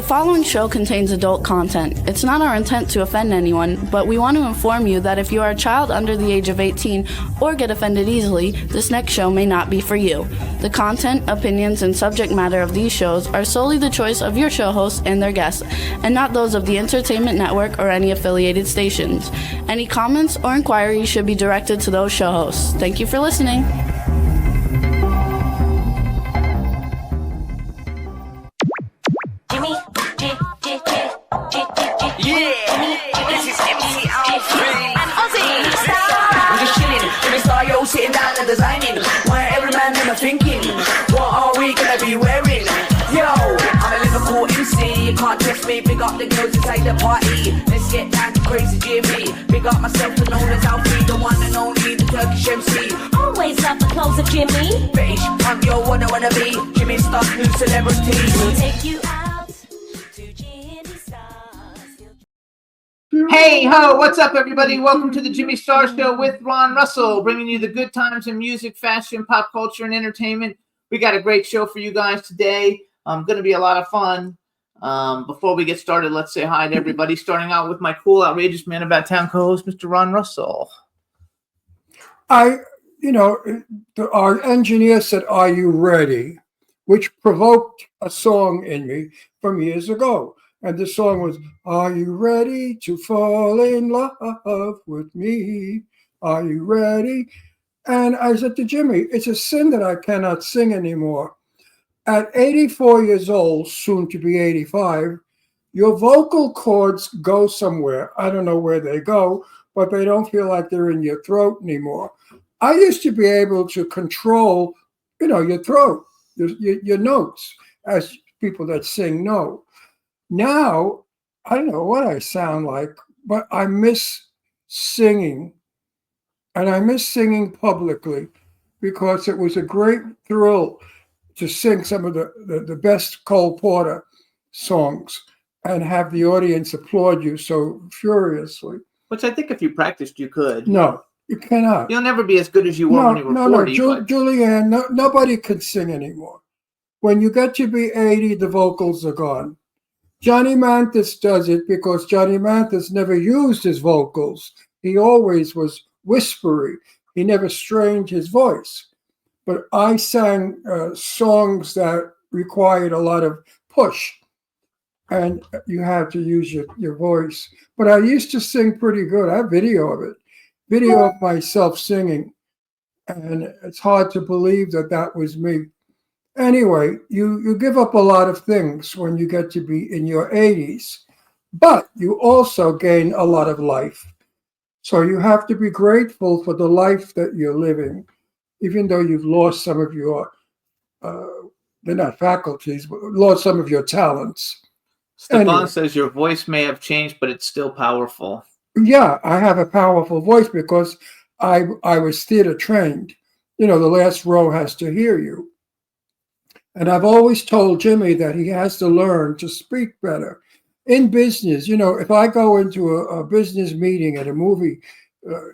following show contains adult content. It's not our intent to offend anyone, but we want to inform you that if you are a child under the age of 18 or get offended easily, this next show may not be for you. The content, opinions, and subject matter of these shows are solely the choice of your show hosts and their guests, and not those of the Entertainment Network or any affiliated stations. Any comments or inquiries should be directed to those show hosts. Thank you for listening. Sitting down and designing, why every man them are thinking, what are we gonna be wearing? Yo, I'm a Liverpool MC, you can't trust me, big up the girls inside the party. Let's get down to crazy Jimmy, big up myself and known as Alfie, the one and only, the Turkish MC. Always love the clothes of Jimmy. British, I'm your wanna be, Jimmy Star, new celebrity. We'll take you out to Jimmy Stars. Hey ho, what's up everybody? Welcome to the Jimmy Star Show with Ron Russell, bringing you the good times in music, fashion, pop culture, and entertainment. We got a great show for you guys today. Going to be a lot of fun. Before we get started, let's say hi to everybody, starting out with my cool, outrageous man about town co-host, Mr. Ron Russell. Our engineer said, "Are you ready?" which provoked a song in me from years ago. And the song was, "Are you ready to fall in love with me? Are you ready?" And I said to Jimmy, it's a sin that I cannot sing anymore. At 84 years old, soon to be 85, your vocal cords go somewhere. I don't know where they go, but they don't feel like they're in your throat anymore. I used to be able to control, your throat, your notes, as people that sing know. Now, I don't know what I sound like, but I miss singing. And I miss singing publicly because it was a great thrill to sing some of the best Cole Porter songs and have the audience applaud you so furiously. Which I think if you practiced, you could. No, you cannot. You'll never be as good as you were when you were 40. Julianne, nobody can sing anymore. When you get to be 80, the vocals are gone. Johnny Mathis does it because Johnny Mathis never used his vocals. He always was whispery. He never strained his voice. But I sang songs that required a lot of push, and you had to use your voice. But I used to sing pretty good. I have video of it, video of myself singing. And it's hard to believe that was me. Anyway, you give up a lot of things when you get to be in your 80s, but you also gain a lot of life. So you have to be grateful for the life that you're living, even though you've lost some of your, they're not faculties, but lost some of your talents. Stefan says your voice may have changed, but it's still powerful. Yeah, I have a powerful voice because I was theater trained. The last row has to hear you. And I've always told Jimmy that he has to learn to speak better. In business, if I go into a business meeting at a movie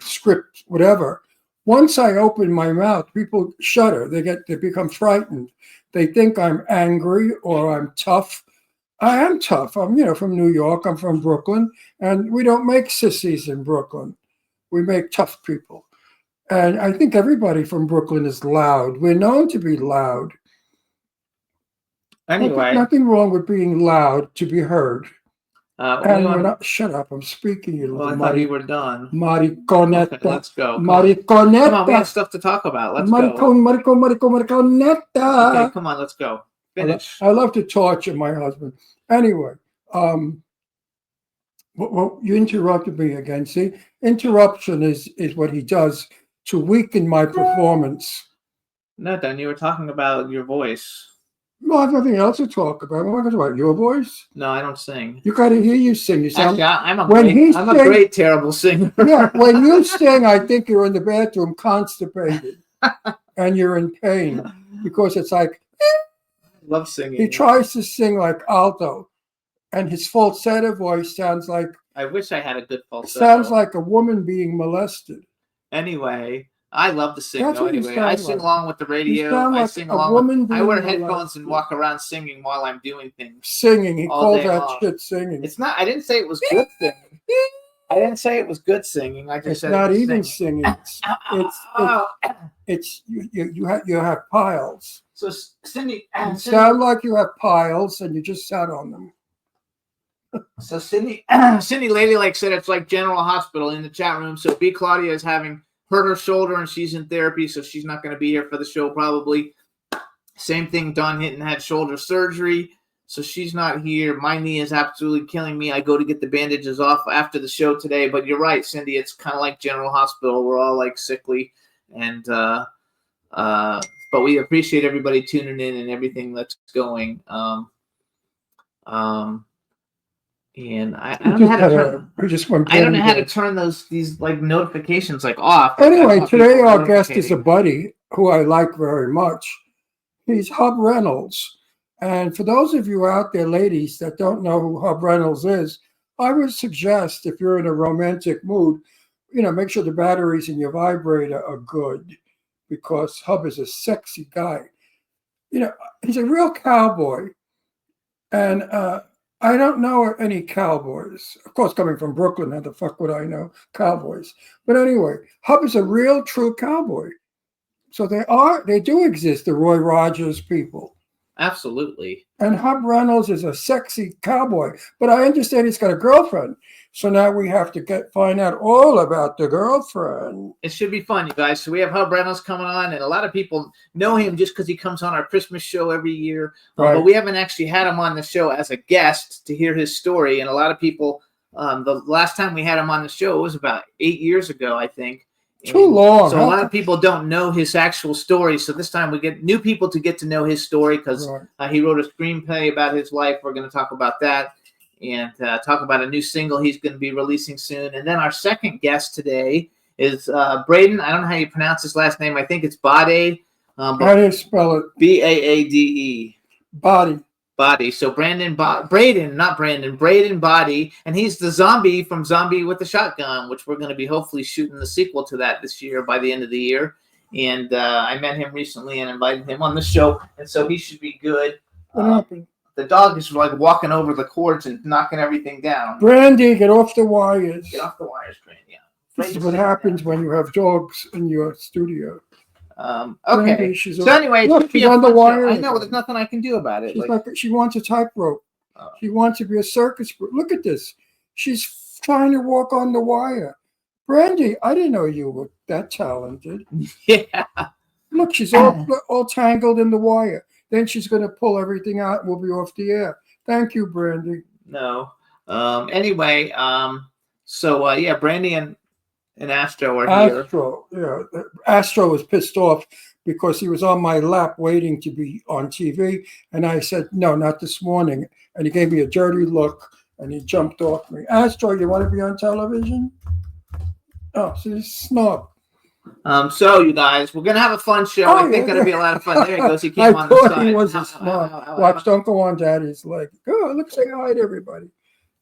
script, whatever, once I open my mouth, people shudder. They become frightened. They think I'm angry or I'm tough. I am tough. I'm, from New York. I'm from Brooklyn. And we don't make sissies in Brooklyn. We make tough people. And I think everybody from Brooklyn is loud. We're known to be loud. Anyway, nothing wrong with being loud to be heard. Shut up! I'm speaking. You I thought you were done. Mariconetta. Okay, let's go. Mariconetta. Come on, we have stuff to talk about. Let's go. Mariconetta. Okay, come on, let's go. Finish. I love to torture my husband. Anyway, well, you interrupted me again. See, interruption is what he does to weaken my performance. No, Dan, you were talking about your voice. No, I have nothing else to talk about. What am I talking about? Your voice? No, I don't sing. You got to hear you sing. You sound. Actually, I'm a great, terrible singer. Yeah, when you sing, I think you're in the bathroom constipated, and you're in pain because it's like. I love singing. He tries to sing like alto, and his falsetto voice sounds like. I wish I had a good falsetto. Sounds like a woman being molested. Anyway, I love to sing That's though. what you Anyway, sound I sing like. along with the radio. sound I like sing a along. woman I wear doing a headphones and lot. walk around singing while I'm doing things Singing. He all calls day that long. shit singing. It's not. I didn't say it was good singing. I didn't say it was good singing. I just It's said not it was even singing. singing. It's you have piles. So Cindy, You sound like you have piles and you just sat on them. So Cindy Ladylake said it's like General Hospital in the chat room. So B Claudia is having hurt her shoulder and she's in therapy, so she's not going to be here for the show probably. Same thing. Dawn Hinton had shoulder surgery, so she's not here. My knee is absolutely killing me. I go to get the bandages off after the show today. But you're right, Cindy. It's kind of like General Hospital. We're all like sickly, and but we appreciate everybody tuning in and everything that's going. And I don't know how to turn. I don't know how to turn these like notifications like off. Anyway, today our guest is a buddy who I like very much. He's Hub Reynolds. And for those of you out there, ladies, that don't know who Hub Reynolds is, I would suggest if you're in a romantic mood, make sure the batteries in your vibrator are good, because Hub is a sexy guy. He's a real cowboy. And I don't know any cowboys. Of course, coming from Brooklyn, how the fuck would I know cowboys? But anyway, Hub is a real, true cowboy. So they do exist, the Roy Rogers people. Absolutely. And Hub Reynolds is a sexy cowboy. But I understand he's got a girlfriend. So now we have to find out all about the girlfriend. It should be fun, you guys. So we have Hub Reynolds coming on, and a lot of people know him just because he comes on our Christmas show every year. Right. But we haven't actually had him on the show as a guest to hear his story. And a lot of people, the last time we had him on the show, it was about 8 years ago, I think. Too long. So a lot of people don't know his actual story. So this time we get new people to get to know his story, because he wrote a screenplay about his life. We're going to talk about that. And talk about a new single he's going to be releasing soon. And then our second guest today is Braeden. I don't know how you pronounce his last name. I think it's Baade. How do you spell it? Baade. Baade. So Braeden Baade. And he's the zombie from Zombie with the Shotgun, which we're going to be hopefully shooting the sequel to that this year by the end of the year. And I met him recently and invited him on the show. And so he should be good. What happened? The dog is like walking over the cords and knocking everything down. Brandy, get off the wires. Get off the wires, Brandy. Yeah. This is what happens when you have dogs in your studio. Okay. Brandy, So anyway, look, she's on the wire. I know. There's nothing I can do about it. She's she wants a tightrope. She wants to be a circus. Look at this. She's trying to walk on the wire. Brandy, I didn't know you were that talented. Yeah. Look, she's all tangled in the wire. Then she's going to pull everything out and we'll be off the air. Thank you, Brandy. No. Anyway, so yeah, Brandy and Astro are here. Astro was pissed off because he was on my lap waiting to be on TV. And I said, no, not this morning. And he gave me a dirty look and he jumped off me. Astro, you want to be on television? Oh, so he's snub. So you guys, we're gonna have a fun show. I think it'll be a lot of fun. There he goes. He came on the side. I thought he was a snub. Watch, don't go on Daddy's leg. Go, look, say hi to everybody.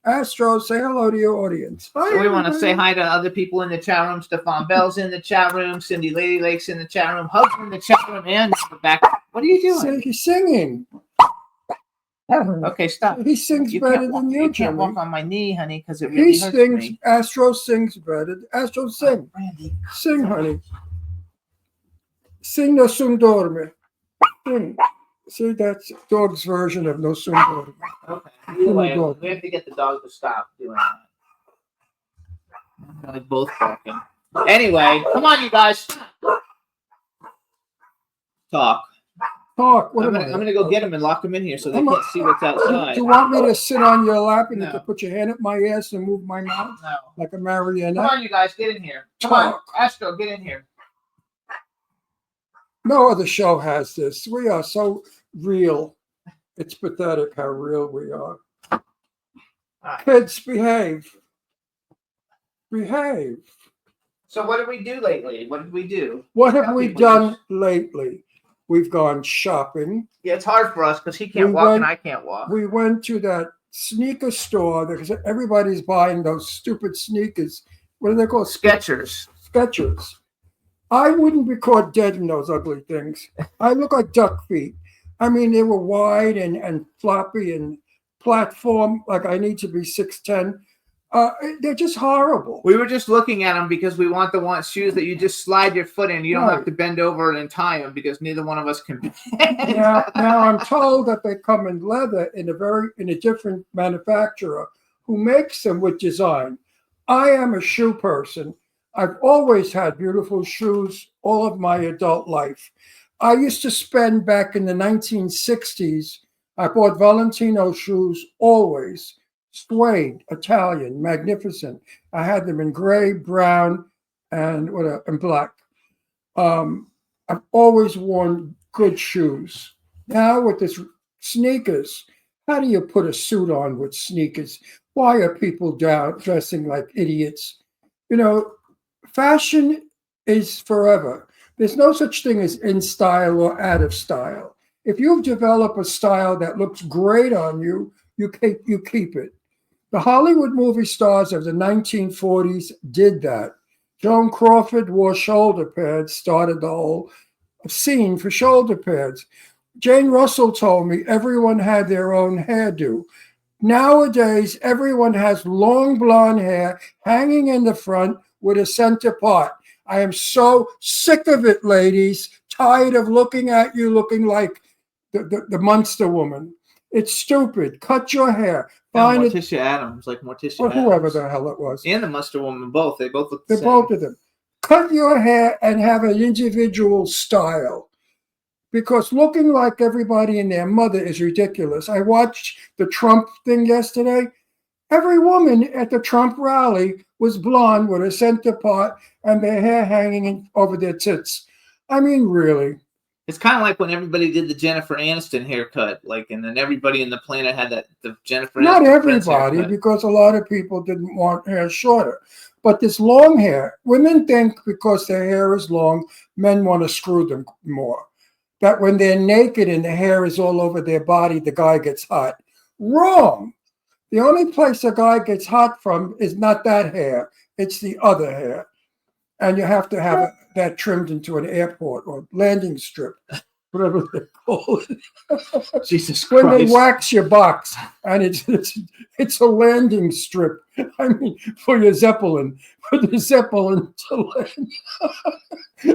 Astro, say hello to your audience. Hi, so we want to say hi to other people in the chat room. Stefan Bell's in the chat room. Cindy Ladylake's in the chat room. Hub's in the chat room. And back. What are you doing? He's singing. Okay, stop. He sings better than you, You can't walk on my knee, honey, because it really hurts me. Astro sings better. Astro, sing. Brandy. Sing, honey. Sing No Sun Dorme. Sing. See, that's dog's version of No Sun Dorme. Okay. Anyway, we have to get the dog to stop doing that. Like both barking. Anyway, come on, you guys. Talk. Talk. I'm gonna go get him and lock him in here so they can't see what's outside. Do you want me to sit on your lap and you can put your hand up my ass and move my mouth? No. Like a marionette? Come on, you guys, get in here. Come on, Astro, get in here. No other show has this. We are so real. It's pathetic how real we are. Right. Kids, behave. Behave. So what did we do lately? What did we do? What have we done lately? We've gone shopping. Yeah, it's hard for us because he can't walk and I can't walk. We went to that sneaker store because everybody's buying those stupid sneakers. What are they called? Skechers. Skechers. I wouldn't be caught dead in those ugly things. I look like duck feet. I mean, they were wide and floppy and platform, like I need to be 6'10". They're just horrible. We were just looking at them because we want the shoes that you just slide your foot in. You don't have Right. to bend over and tie them because neither one of us can bend. Now I'm told that they come in leather in a different manufacturer who makes them with design. I am a shoe person. I've always had beautiful shoes all of my adult life. I used to spend back in the 1960s, I bought Valentino shoes always. Suede, Italian, magnificent. I had them in gray, brown, and black. I've always worn good shoes. Now with this sneakers, how do you put a suit on with sneakers? Why are people dressing like idiots? You know, fashion is forever. There's no such thing as in style or out of style. If you've developed a style that looks great on you, you keep it. The Hollywood movie stars of the 1940s did that. Joan Crawford wore shoulder pads, started the whole scene for shoulder pads. Jane Russell told me everyone had their own hairdo. Nowadays, everyone has long blonde hair hanging in the front with a center part. I am so sick of it, ladies. Tired of looking at you looking like the Munster woman. It's stupid. Cut your hair. Find Morticia Adams, like Morticia or Adams. whoever the hell it was. And the Muster woman, both. They both look the They're same. both of them. Cut your hair and have an individual style. Because looking like everybody and their mother is ridiculous. I watched the Trump thing yesterday. Every woman at the Trump rally was blonde with a center part and their hair hanging over their tits. I mean, really. It's kind of like when everybody did the Jennifer Aniston haircut, and then everybody in the planet had the Jennifer Aniston. Not everybody, haircut. because a lot of people didn't want hair shorter. But this long hair, women think because their hair is long, men want to screw them more. That when they're naked and the hair is all over their body, the guy gets hot. Wrong. The only place a guy gets hot from is not that hair. It's the other hair. And you have to have that trimmed into an airport or landing strip, whatever they call it. Jesus When Christ. they wax your box and it's a landing strip. I mean, for your Zeppelin, for the Zeppelin to land.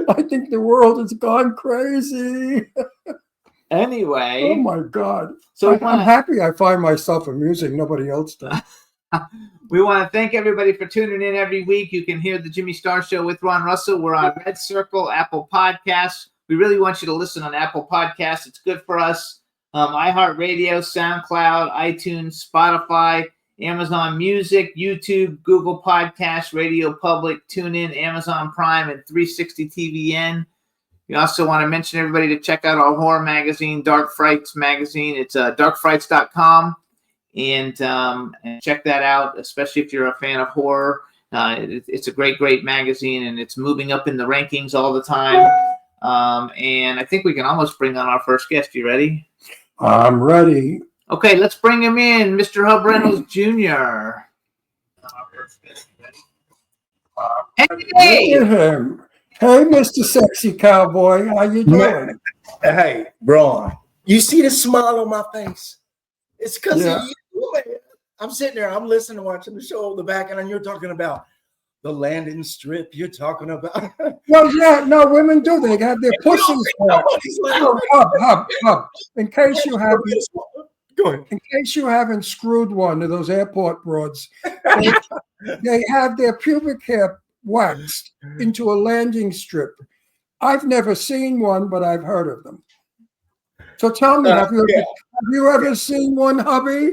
I think the world has gone crazy. Anyway. Oh my God. So I'm happy I find myself amusing. Nobody else does. We want to thank everybody for tuning in every week. You can hear the Jimmy Star Show with Ron Russell. We're on Red Circle, Apple Podcasts. We really want you to listen on Apple Podcasts. It's good for us. iHeartRadio, SoundCloud, iTunes, Spotify, Amazon Music, YouTube, Google Podcasts, Radio Public, TuneIn, Amazon Prime, and 360 TVN. We also want to mention everybody to check out our horror magazine, Dark Frights magazine. It's darkfrights.com. And check that out, especially if you're a fan of horror. It's a great magazine, and it's moving up in the rankings all the time. And I think we can almost bring on our first guest. You ready? I'm ready. Okay, let's bring him in, Mr. Hub Reynolds Jr. Hey! Look at him. Hey, Mr. Sexy Cowboy. How you doing? Hey, Braun, you see the smile on my face? It's because of you, man. I'm sitting there, I'm listening, watching the show in the back, and you're talking about the landing strip. You're talking about. Well, yeah, no, women do. They have their pussies. Hub. In case you have, Go ahead. in case you haven't screwed one of those airport broads, they have their pubic hair waxed into a landing strip. I've never seen one, but I've heard of them. So tell me, have you ever seen one, hubby?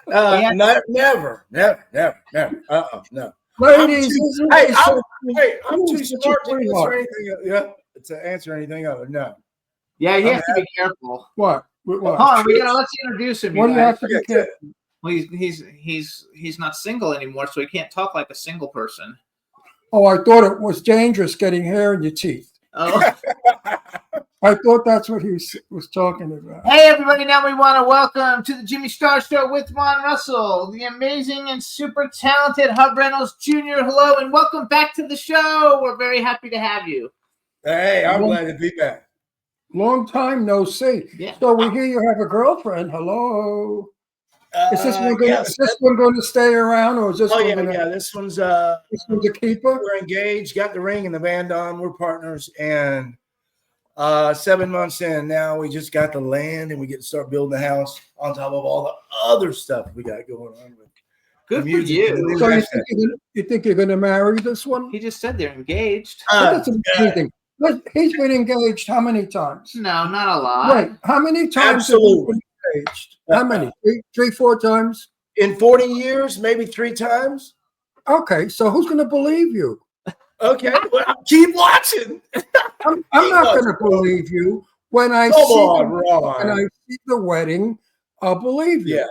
Yeah. Never. No. Ladies, I'm too smart to answer anything. To answer anything other. No. Yeah, you have to be careful. What? Hold on, let's introduce him. What do you have to be Okay, careful? Well, he's not single anymore, so he can't talk like a single person. Oh, I thought it was dangerous getting hair in your teeth. Oh, I thought that's what he was talking about. Hey, everybody. Now we want to welcome to the Jimmy Star Show with Ron Russell, the amazing and super talented Hub Reynolds Jr. Hello, and welcome back to the show. We're very happy to have you. Hey, I'm glad to be back. Long time no see. Yeah. So we hear you have a girlfriend. Hello. Is this one going? Yes. Is this one going to stay around, or is this Oh one yeah, going to? yeah. This one's This one's a keeper. we're engaged, got the ring and the band on, we're partners, and 7 months in now we just got the land and we get to start building the house on top of all the other stuff we got going on with Good the for music and the you. new So hashtag. you think you're going to marry this one? He just said they're engaged. That's amazing. But he's been engaged how many times? No, not a lot. Wait, how many times have you been engaged? How many? Three, 4 times? In 40 years, maybe 3 times. Okay, so who's going to believe you? Okay, well, keep watching. I'm not going to believe you when I Come see on, when I Ron. see the wedding. I'll believe you. Yeah.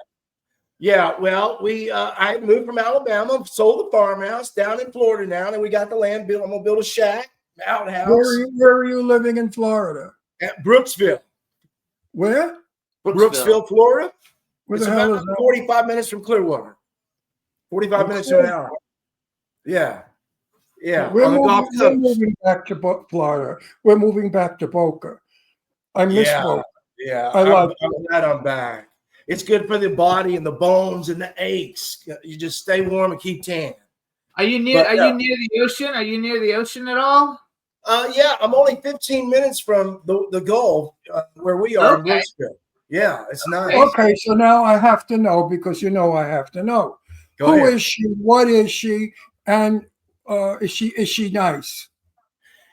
Yeah, well, I moved from Alabama, sold the farmhouse down in Florida now, and we got the land built. I'm gonna build a shack, outhouse Where are you living in Florida? at Brooksville, Where? Brooksville, Florida. Where It's the hell about is that? 45 minutes from Clearwater. 45 minutes to an hour. Yeah. Yeah. We're On the Gulf moving, we're Coast. moving back to Florida. We're moving back to Boca. I miss Yeah. Boca. Yeah. I love I'm glad I'm back. It's good for the body and the bones and the aches. You just stay warm and keep tan. Are you near? But, Are you near the ocean? Are you near the ocean at all? Yeah, I'm only 15 minutes from the Gulf where we are in Okay. Brooksville. Yeah, it's nice. Okay, so now I have to know because you know I have to know. Go Who ahead. is she? What is she? And is she nice?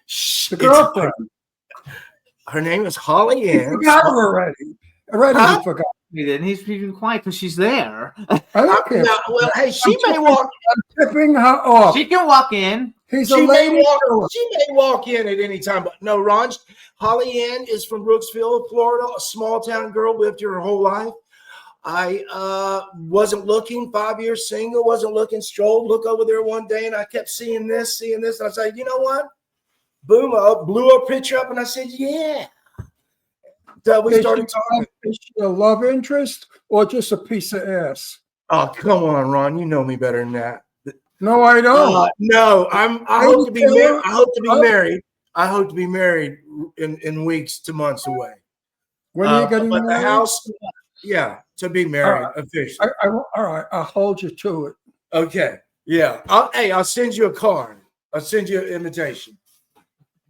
Shh, The girlfriend. Her name is Holly He Ann. forgot her already. Already Huh? he forgot. He didn't. He's been quiet because she's there. I don't care. Well, hey, she may walk. I'm tipping her off. She can walk in. He's a She may lady. walk. She may walk in at any time. But no, Ron. Holly Ann is from Brooksville, Florida, a small town girl, lived here her whole life. I wasn't looking, 5 years single, wasn't looking, strolled, look over there one day, and I kept seeing this. And I said, you know what? Boom, I blew a picture up, and I said, yeah. So we started talking. Is she a love interest or just a piece of ass? Oh, come on, Ron. You know me better than that. No, I don't. No, I hope to be Lady married. I hope to be Taylor? married. I hope to be married in weeks to months away. When are you getting but married? the house, yeah, to be married officially. All right, I'll hold you to it. Okay, yeah. I'll send you a card. I'll send you an invitation.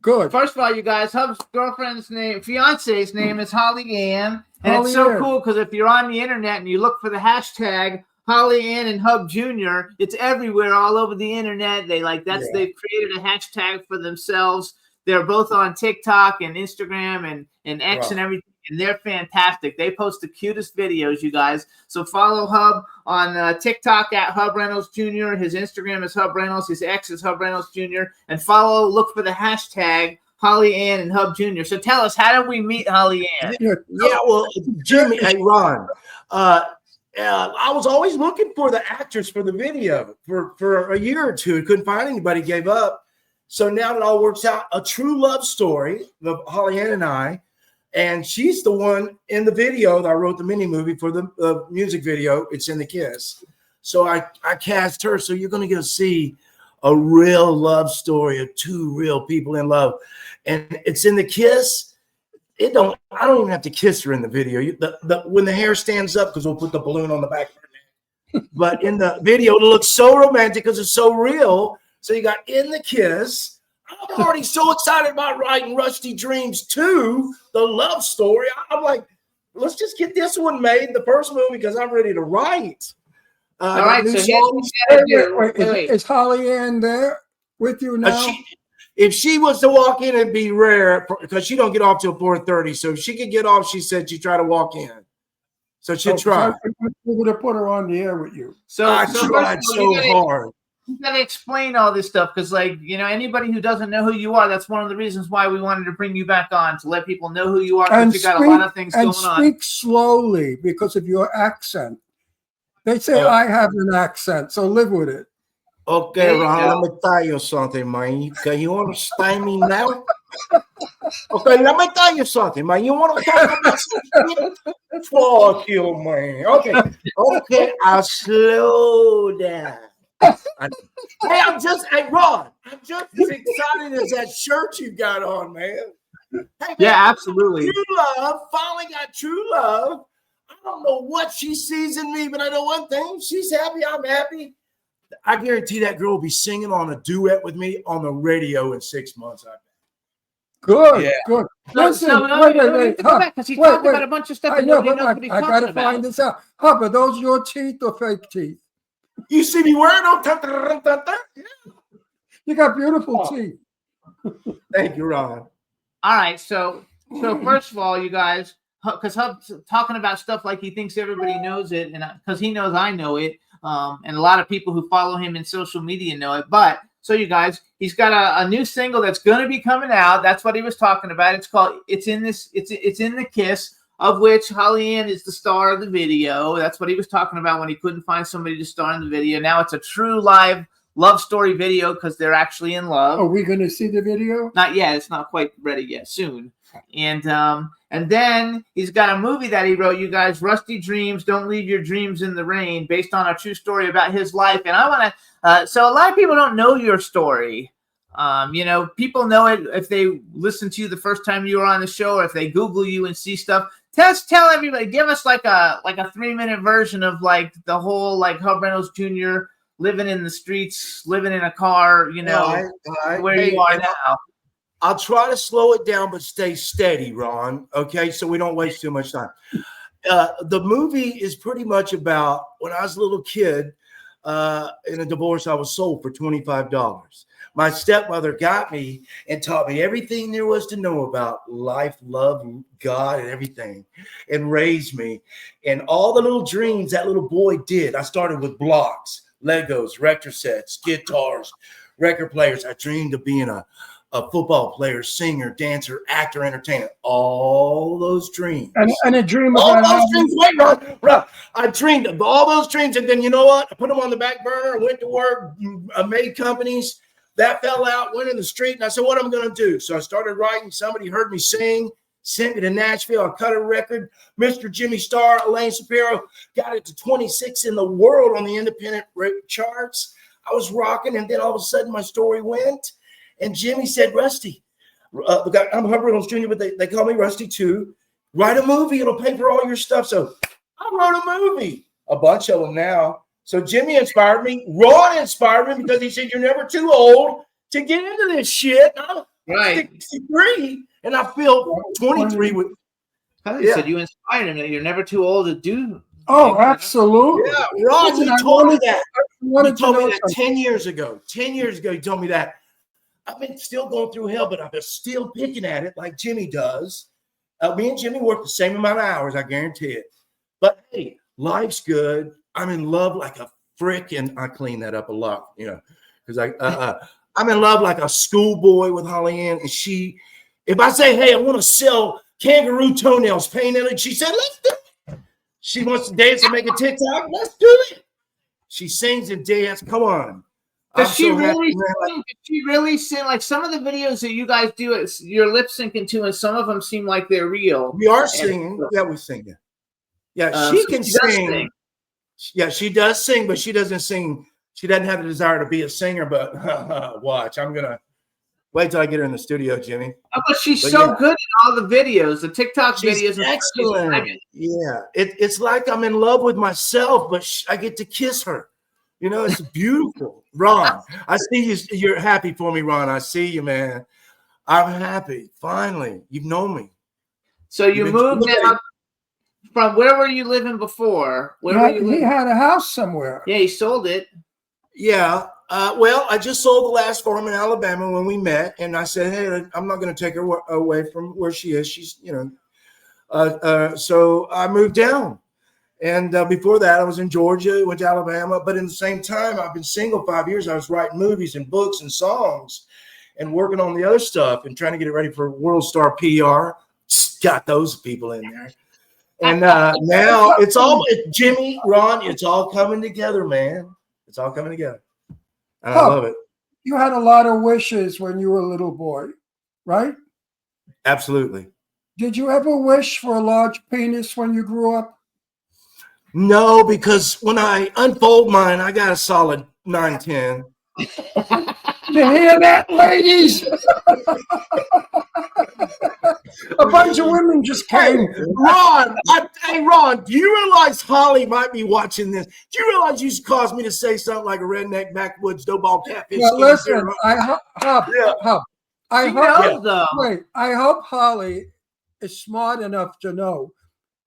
Good. First of all, you guys, Hub's fiance's name is Holly Ann. And Holly it's so Ann. cool because if you're on the internet and you look for the hashtag Holly Ann and Hub Jr., it's everywhere all over the internet. They've created a hashtag for themselves. They're both on TikTok and Instagram and X and everything. And they're fantastic. They post the cutest videos, you guys. So follow Hub on TikTok at Hub Reynolds Jr. His Instagram is Hub Reynolds. His X is Hub Reynolds Jr. And look for the hashtag Holly Ann and Hub Jr. So tell us, how did we meet Holly Ann? Yeah, well, Jimmy, hey, Ron, I was always looking for the actress for the video for a year or two. Couldn't find anybody, gave up. So now it all works out. A true love story of Holly Ann and I. And she's the one in the video that I wrote the mini movie for the music video. It's in the Kiss. So I cast her. So you're going to go see a real love story of 2 real people in love. And it's in the Kiss. I don't even have to kiss her in the video. When the hair stands up, because we'll put the balloon on the back of her neck. But in the video, it looks so romantic because it's so real. So you got in the Kiss. I'm already so excited about writing Rusty Dreams 2, the love story. I'm like, let's just get this one made, the first movie, because I'm ready to write. All right, so here's what songs. you gotta do. Is Holly Ann there with you now? If she was to walk in, it'd be rare because she don't get off till 4:30. So if she could get off, she said she'd try to walk in. So she'll try. We would have put her on the air with you. I first of tried all, so hard. You gotta explain all this stuff because, anybody who doesn't know who you are, that's one of the reasons why we wanted to bring you back on, to let people know who you are, because you got a lot of things going on. And speak slowly because of your accent. They say I have an accent, so live with it. Okay, Ron, let me tell you something, man. Can you understand me now? Okay, let me tell you something, man. You want to talk about some shit? Fuck you, man. Okay, I'll slow down. Hey, Ron, I'm just as excited as that shirt you got on, man. Hey, man, Yeah, absolutely. true love, finally got true love. I don't know what she sees in me, but I know one thing. She's happy, I'm happy. I guarantee that girl will be singing on a duet with me on the radio in 6 months. I bet. Good, Yeah. good. So, Listen, wait. Go back because he talked about a bunch of stuff I and know, nobody but knows what he's I talking gotta about. find this out. Huh, but those your teeth or fake teeth? You see me wearing them? Yeah. You got beautiful teeth. Thank you, Ron. All right, so first of all, you guys, because Hub's talking about stuff like he thinks everybody knows it, and because he knows I know it, and a lot of people who follow him in social media know it. But so you guys, he's got a new single that's going to be coming out. That's what he was talking about. It's called It's in the Kiss, of which Holly Ann is the star of the video. That's what he was talking about when he couldn't find somebody to star in the video. Now it's a true live love story video because they're actually in love. Are we going to see the video? Not yet. It's not quite ready yet. Soon. And then he's got a movie that he wrote, you guys, Rusty Dreams, Don't Leave Your Dreams in the Rain, based on a true story about his life. And I want to, so a lot of people don't know your story. People know it if they listen to you the first time you were on the show, or if they Google you and see stuff. Tell everybody, give us like a 3-minute version of like the whole like Hub Reynolds Jr. living in the streets, living in a car, All right. where Hey, you are now. I'll try to slow it down, but stay steady, Ron. Okay, so we don't waste too much time. The movie is pretty much about when I was a little kid in a divorce. I was sold for $25. My stepmother got me and taught me everything there was to know about life, love, God, and everything, and raised me. And all the little dreams that little boy did. I started with blocks, Legos, record sets, guitars, record players. I dreamed of being a football player, singer, dancer, actor, entertainer. All those dreams. And a dream All about those dreams. Wait, Ron. I dreamed of all those dreams, and then you know what? I put them on the back burner. I went to work. I made companies. That fell out. Went in the street, and I said, "What am I going to do?" So I started writing. Somebody heard me sing. Sent me to Nashville. I cut a record. Mr. Jimmy Star, Elaine Shapiro got it to 26 in the world on the independent charts. I was rocking, and then all of a sudden, my story went. And Jimmy said, Rusty, I'm Hub Reynolds Jr., but they call me Rusty too. Write a movie. It'll pay for all your stuff. So I wrote a movie, a bunch of them now. So Jimmy inspired me. Ron inspired me because he said, you're never too old to get into this shit. I'm Right. 63, and I feel 23 with. He said you inspired him that you're never too old to do. Oh, absolutely. Yeah, Ron, Listen, you told me that. I wanted You to told me know that something. 10 years ago. 10 years ago, you told me that. I've been still going through hell, but I've been still picking at it like Jimmy does. Me and Jimmy work the same amount of hours, I guarantee it. But hey, life's good. I'm in love like a frick, and I clean that up a lot, because I'm in love like a schoolboy with Holly Ann, and she, if I say, hey, I want to sell kangaroo toenails painted, she said, let's do it. She wants to dance and make a TikTok. Let's do it. She sings and dance. Come on. Does she really sing? Like some of the videos that you guys do, you're lip syncing to, and some of them seem like they're real. We are singing. Yeah, we sing it. Yeah, she can sing. Yeah, she does sing, but she doesn't sing. She doesn't have the desire to be a singer. But watch, I'm gonna wait till I get her in the studio, Jimmy. Oh, but she's so good in all the videos, the TikTok She's videos. excellent. Yeah, it's like I'm in love with myself, but I get to kiss her. It's beautiful. Ron, I see you. You're happy for me, Ron. I see you, man. I'm happy. Finally, you've known me. So you moved out from where were you living before? Where were you living? He had a house somewhere. Yeah, he sold it. Yeah. Well, I just sold the last farm in Alabama when we met, and I said, hey, I'm not going to take her away from where she is. She's, so I moved down. And before that, I was in Georgia, went to Alabama. But in the same time, I've been single 5 years. I was writing movies and books and songs and working on the other stuff and trying to get it ready for World Star PR. Got those people in there. And now it's all, Jimmy, Ron, it's all coming together, man. It's all coming together. And I love it. You had a lot of wishes when you were a little boy, right? Absolutely. Did you ever wish for a large penis when you grew up? No, because when I unfold mine, I got a solid 9'10". You hear that, ladies? A bunch of women just came. Hey, Ron, do you realize Holly might be watching this? Do you realize you caused me to say something like a redneck backwoods dough ball catfish? Well, listen, I hope. She knows, though. Wait, I hope Holly is smart enough to know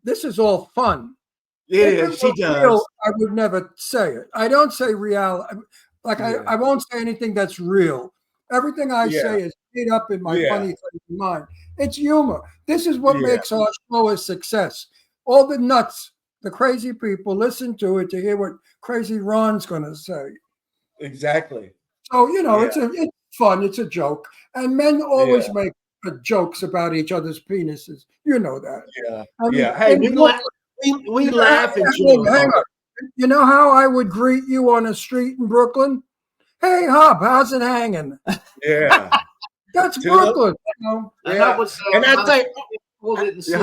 this is all fun. Yeah, she does. I would never say it. I don't say reality. Like I won't say anything that's real. Everything I say is made up in my funny mind. It's humor. This is what makes our show a success. All the nuts, the crazy people listen to it to hear what crazy Ron's going to say. Exactly. So it's fun. It's a joke, and men always make jokes about each other's penises. You know that. Yeah. Hey, we laugh and joke. Hang on. You know how I would greet you on a street in Brooklyn? Hey, Hub, how's it hanging? Yeah. That's Brooklyn. You know? And that was, and I think hold it and see.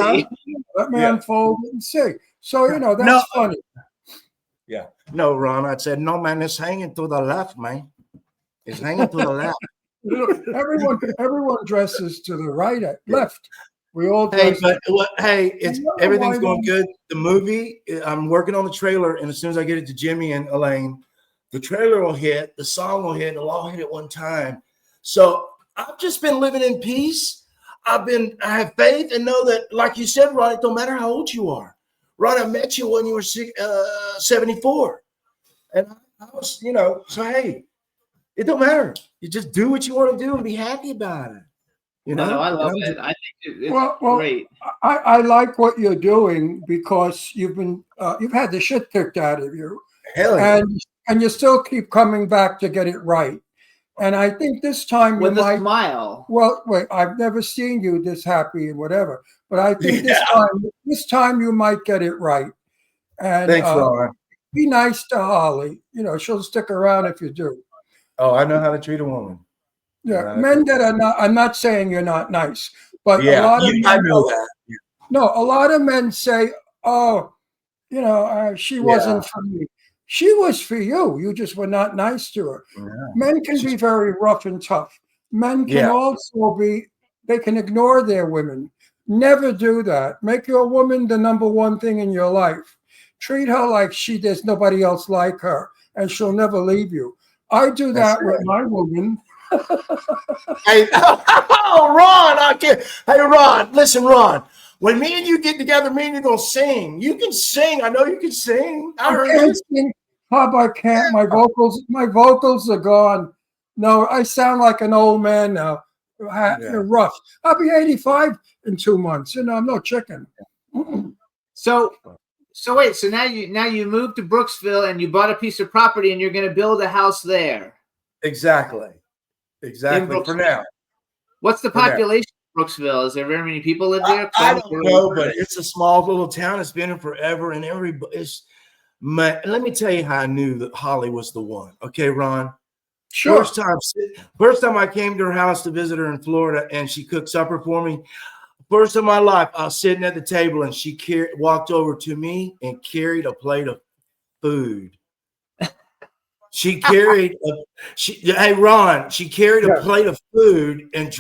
Let me unfold it and see. So, that's funny. Yeah. No, Ron, I said, no, man, it's hanging to the left, man. It's hanging to the left. Everyone dresses to the right, left. We all dress. It's everything's going good. The movie, I'm working on the trailer, and as soon as I get it to Jimmy and Elaine, the trailer will hit, the song will hit, it'll all hit at one time. So I've just been living in peace. I have faith and know that, like you said, Ron, it don't matter how old you are. Ron, I met you when you were 74. And I was, so hey, it don't matter. You just do what you want to do and be happy about it. No, I love it. I think it's great. I like what you're doing because you've had the shit kicked out of you. Hell yeah. And you still keep coming back to get it right. And I think this time with a smile. Well, wait, I've never seen you this happy and whatever, but I think this time you might get it right. And thanks, Ron. Be nice to Holly. She'll stick around if you do. Oh, I know how to treat a woman. Yeah, men that are not. I'm not saying you're not nice, but a lot of men, I know that. Yeah. No, a lot of men say, "Oh, she wasn't for me." She was for you. You just were not nice to her. Yeah. Men can be very rough and tough. Men can also be. They can ignore their women. Never do that. Make your woman the number one thing in your life. Treat her like there's nobody else like her, and she'll never leave you. I do that with my woman. Hey, Ron, I can't. Hey, Ron, listen, Ron. When me and you get together, me and you gonna sing. You can sing. I know you can sing. I can't sing. Hub, I can't. My vocals are gone. No, I sound like an old man now. You're rough. I'll be 85 in 2 months. I'm no chicken. So wait. So now you moved to Brooksville and you bought a piece of property and you're going to build a house there. Exactly. For now. What's the population of Brooksville? Is there very many people live there? I don't know, but it's a small little town. It's been here forever, and let me tell you how I knew that Holly was the one. Okay, Ron. Sure. First time I came to her house to visit her in Florida, and she cooked supper for me. First time in my life, I was sitting at the table, and she walked over to me and carried a plate of food. She carried she carried a plate of food and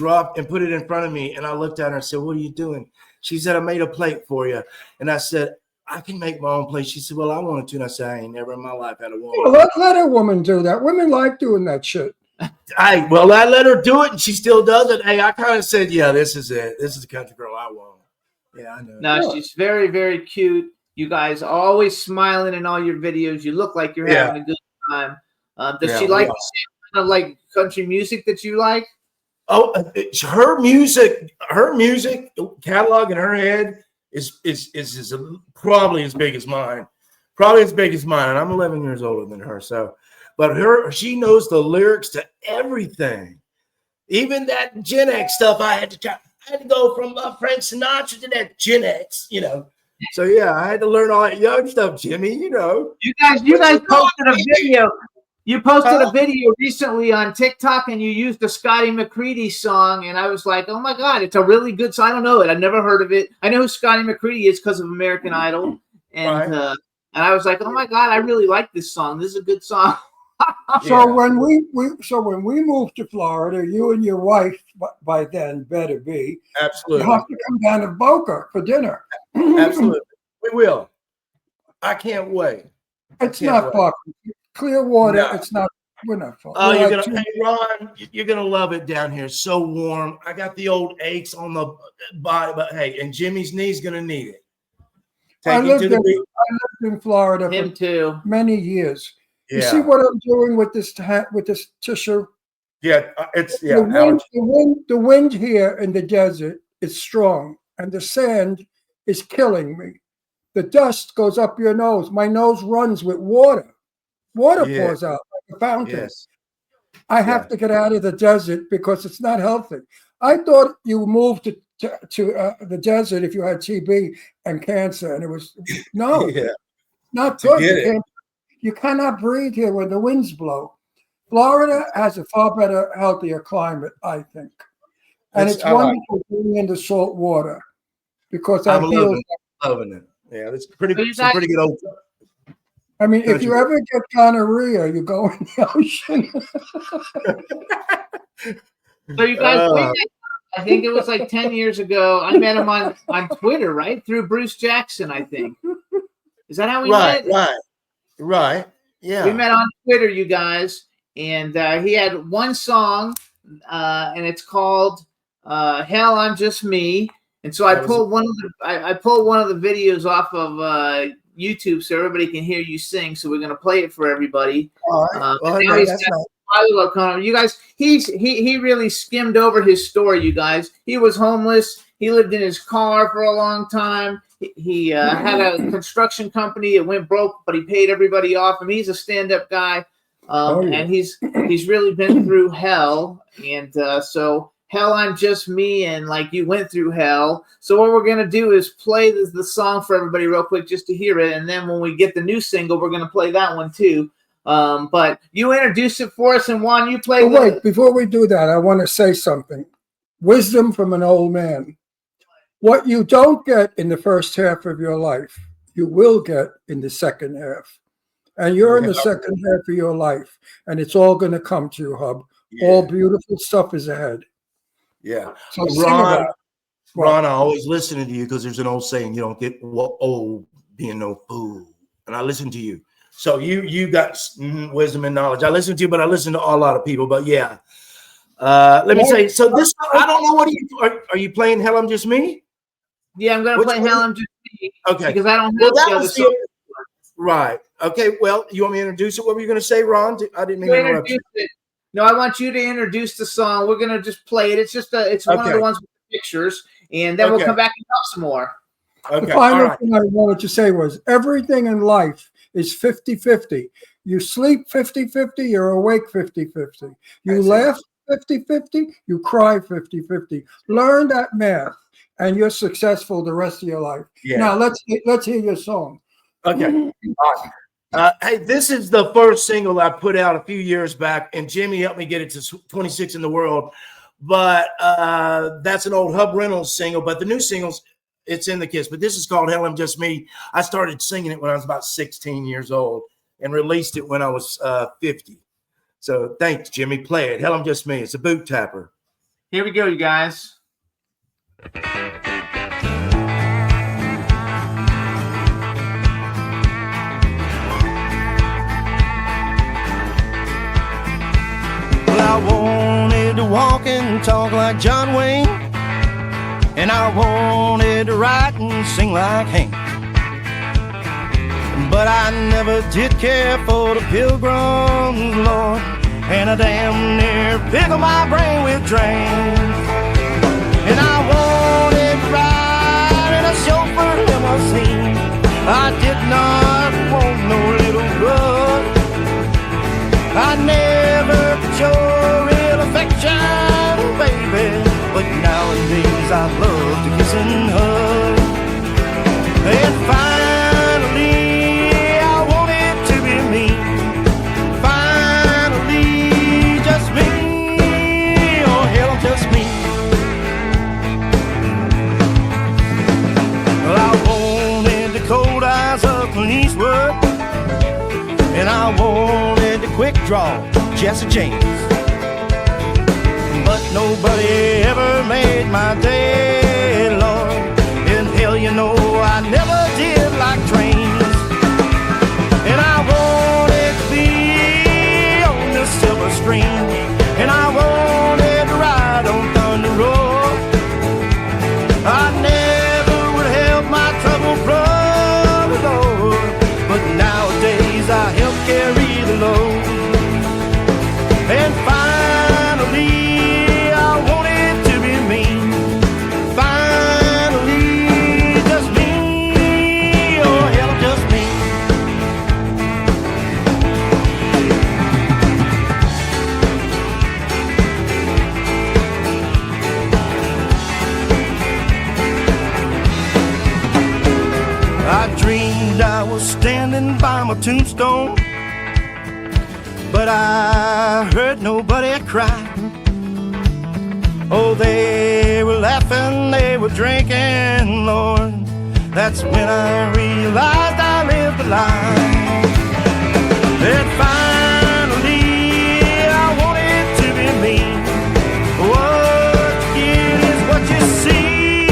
put it in front of me. And I looked at her and said, "What are you doing?" She said, "I made a plate for you." And I said, "I can make my own plate." She said, "Well, I wanted to." And I said, "I ain't never in my life had a woman." Well, let a woman do that. Women like doing that shit. I let her do it, and she still does it. Hey, I kind of said, "Yeah, this is it. This is the country girl I want." Yeah, I know. No, she's very, very cute. You guys are always smiling in all your videos. You look like you're having a good time. Does she like the same kind of like country music that you like? Oh, her music catalog in her head is probably as big as mine. And I'm 11 years older than her. So, but she knows the lyrics to everything, even that Gen X stuff. I had to go from Frank Sinatra to that Gen X, So yeah, I had to learn all that young stuff, Jimmy. You guys posted a video. You posted a video recently on TikTok and you used the Scotty McCready song, and I was like, oh my God, it's a really good song. I don't know it. I've never heard of it. I know who Scotty McCready is because of American Idol. And and I was like, oh my God, I really like this song. This is a good song. So when we moved to Florida, you and your wife by then better be. Absolutely. You have to come down to Boca for dinner. Absolutely. We will. I can't wait. It's not far. Clearwater, No. it's not. We're not far. Oh, We're hey, like Ron, you're gonna love it down here. It's so warm. I got the old aches on the body, but hey, and Jimmy's knee's gonna need it. I Take you to the beach. lived in Florida Him for too. many years. Yeah. You see what I'm doing with this tissue? Yeah, it's The wind here in the desert is strong, and the sand is killing me. The dust goes up your nose. My nose runs with water. Water pours out like a fountain. Yes. I have to get out of the desert because it's not healthy. I thought you moved to the desert if you had TB and cancer, and it was not good. You cannot breathe here when the winds blow. Florida has a far better, healthier climate, I think, and it's wonderful being in the salt water because I feel loving it. Yeah, it's pretty good old. I mean, if you ever get gonorrhea, you go in the ocean. So you guys, I think it was like 10 years ago. I met him on Twitter, right? Through Bruce Jackson, I think. Is that how we met? Right. Yeah. We met on Twitter, you guys, and he had one song, and it's called "Hell, I'm Just Me." And so I pulled one of the videos off of YouTube so everybody can hear you sing. So we're gonna play it for everybody. All right. You guys, he really skimmed over his story. You guys, he was homeless. He lived in his car for a long time. He had a construction company. It went broke, but he paid everybody off. I mean, he's a stand-up guy, and he's really been through hell. And so, hell, I'm just me, and like you went through hell. So what we're gonna do is play the song for everybody real quick just to hear it, and then when we get the new single, we're gonna play that one too. But you introduce it for us, and Juan, you play. Wait, before we do that, I want to say something. Wisdom from an old man. What you don't get in the first half of your life, you will get in the second half. And you're in the second half of your life, and it's all going to come to you, Hub. Yeah. All beautiful stuff is ahead. Yeah. So Ron, I always listen to you because there's an old saying, you don't get old being no fool. And I listen to you. So you got wisdom and knowledge. I listen to you, but I listen to a lot of people. But yeah. Let me say, so this, I don't know what are you playing Hell, I'm Just Me? Yeah, I'm going to play Hell, I'm Just Me. Okay. Because I don't have the other song. Right. Okay. Well, you want me to introduce it? What were you going to say, Ron? I didn't mean to interrupt you. No, I want you to introduce the song. We're going to just play it. It's just one of the ones with the pictures, and then we'll come back and talk some more. Okay. The final thing I wanted to say was everything in life is 50-50. You sleep 50-50, you're awake 50-50. You laugh 50-50, you cry 50-50. Learn that math, and you're successful the rest of your life. Yeah. Now let's hear your song. Okay. Hey, this is the first single I put out a few years back, and Jimmy helped me get it to 26 in the world. But that's an old Hub Reynolds single. But the new singles, it's in the Kiss. But this is called Hell, I'm Just Me. I started singing it when I was about 16 years old and released it when I was 50. So thanks, Jimmy. Play it. Hell, I'm Just Me. It's a boot tapper. Here we go, you guys. I wanted to walk and talk like John Wayne, and I wanted to write and sing like Hank, but I never did care for the Pilgrims, Lord, and I damn near pickled my brain with drains. And I wanted to ride in a chauffeur limousine. I did not want no little blood. I never could show real affection, baby, but nowadays I love to kiss and hug. And finally, I want it to be me. Finally, called Jesse James. But nobody ever made my day, Lord. And hell, you know, I never did like trains. And I wanted to be on the silver stream, and I wanted to ride on Thunder Road. I never would help my troubled brother, Lord, but nowadays I help carry the load. And finally, I want it to be me. Finally, just me. Oh, hell, just me. I dreamed I was standing by my tombstone, but I heard nobody cry. Oh, they were laughing, they were drinking, Lord. That's when I realized I lived a lie. And finally, I want it to be me. What you get is what you see.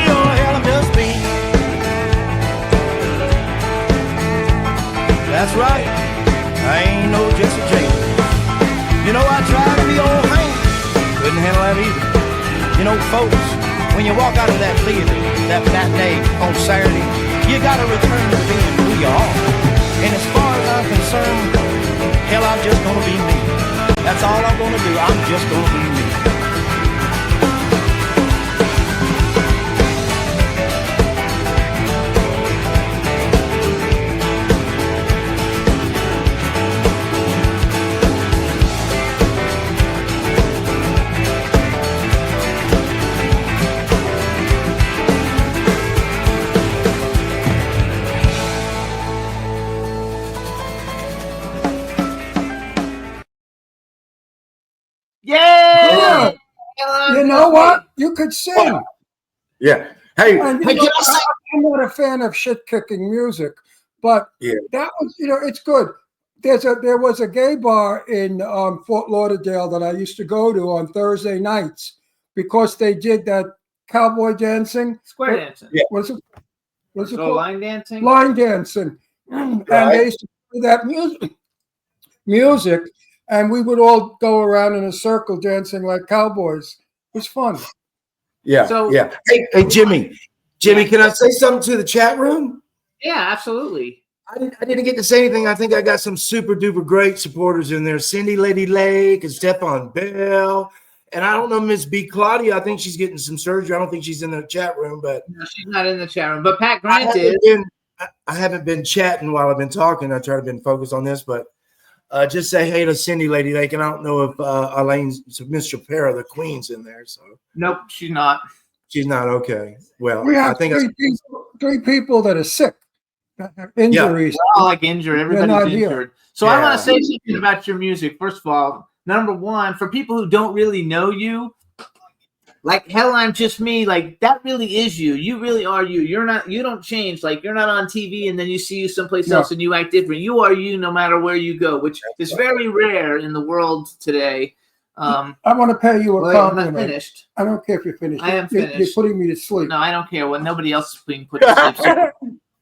Oh, hell, I'm just me. That's right, I ain't no Jesse James. You know, I tried to be old Hank, couldn't handle that either. You know, folks, when you walk out of that theater, that matinee on Saturday, you gotta return to being who you are. And as far as I'm concerned, hell, I'm just gonna be me. That's all I'm gonna do, I'm just gonna be me. Yeah. You know what? You could sing. Yeah. Hey, And, hey, you know, I'm not a fan of shit-kicking music, but Yeah. that was, you know, it's good. There was a gay bar in Fort Lauderdale that I used to go to on Thursday nights because they did that cowboy dancing. Square dancing. Yeah. Was it So called? line dancing. Line dancing. And they used to do that music, and we would all go around in a circle dancing like cowboys. It was fun. Yeah. So- yeah. Hey, Jimmy, can I say something to the chat room? Yeah, absolutely. I didn't get to say anything. I think I got some super duper great supporters in there. Cindy Lady Lake and Stephon Bell. And I don't know, Miss B. Claudia. I think she's getting some surgery. I don't think she's in the chat room, but No, she's not in the chat room, but Pat I Grant is. haven't been chatting while I've been talking. I try to been focused on this, but just say hey to Cindy Lady Lake. And I don't know if Elaine's Miss Shapira, the Queen's in there. So Nope, she's not. she's not okay. Well, We I have think three people that are sick, that have injuries. We're all like injured. Everybody's not here. injured. So I want Yeah. to say something about your music. First of all, number one, for people who don't really know you, like hell, I'm just me. Like that really is you. You really are you. You're not. You don't change. Like you're not on TV and then you see you someplace No. else and you act different. You are you no matter where you go, which is very rare in the world today. I want to pay you a Well, I'm not compliment. finished. I don't care if you're finished. I am You're finished. putting me to sleep. No, I don't care what nobody else is being put to sleep. So,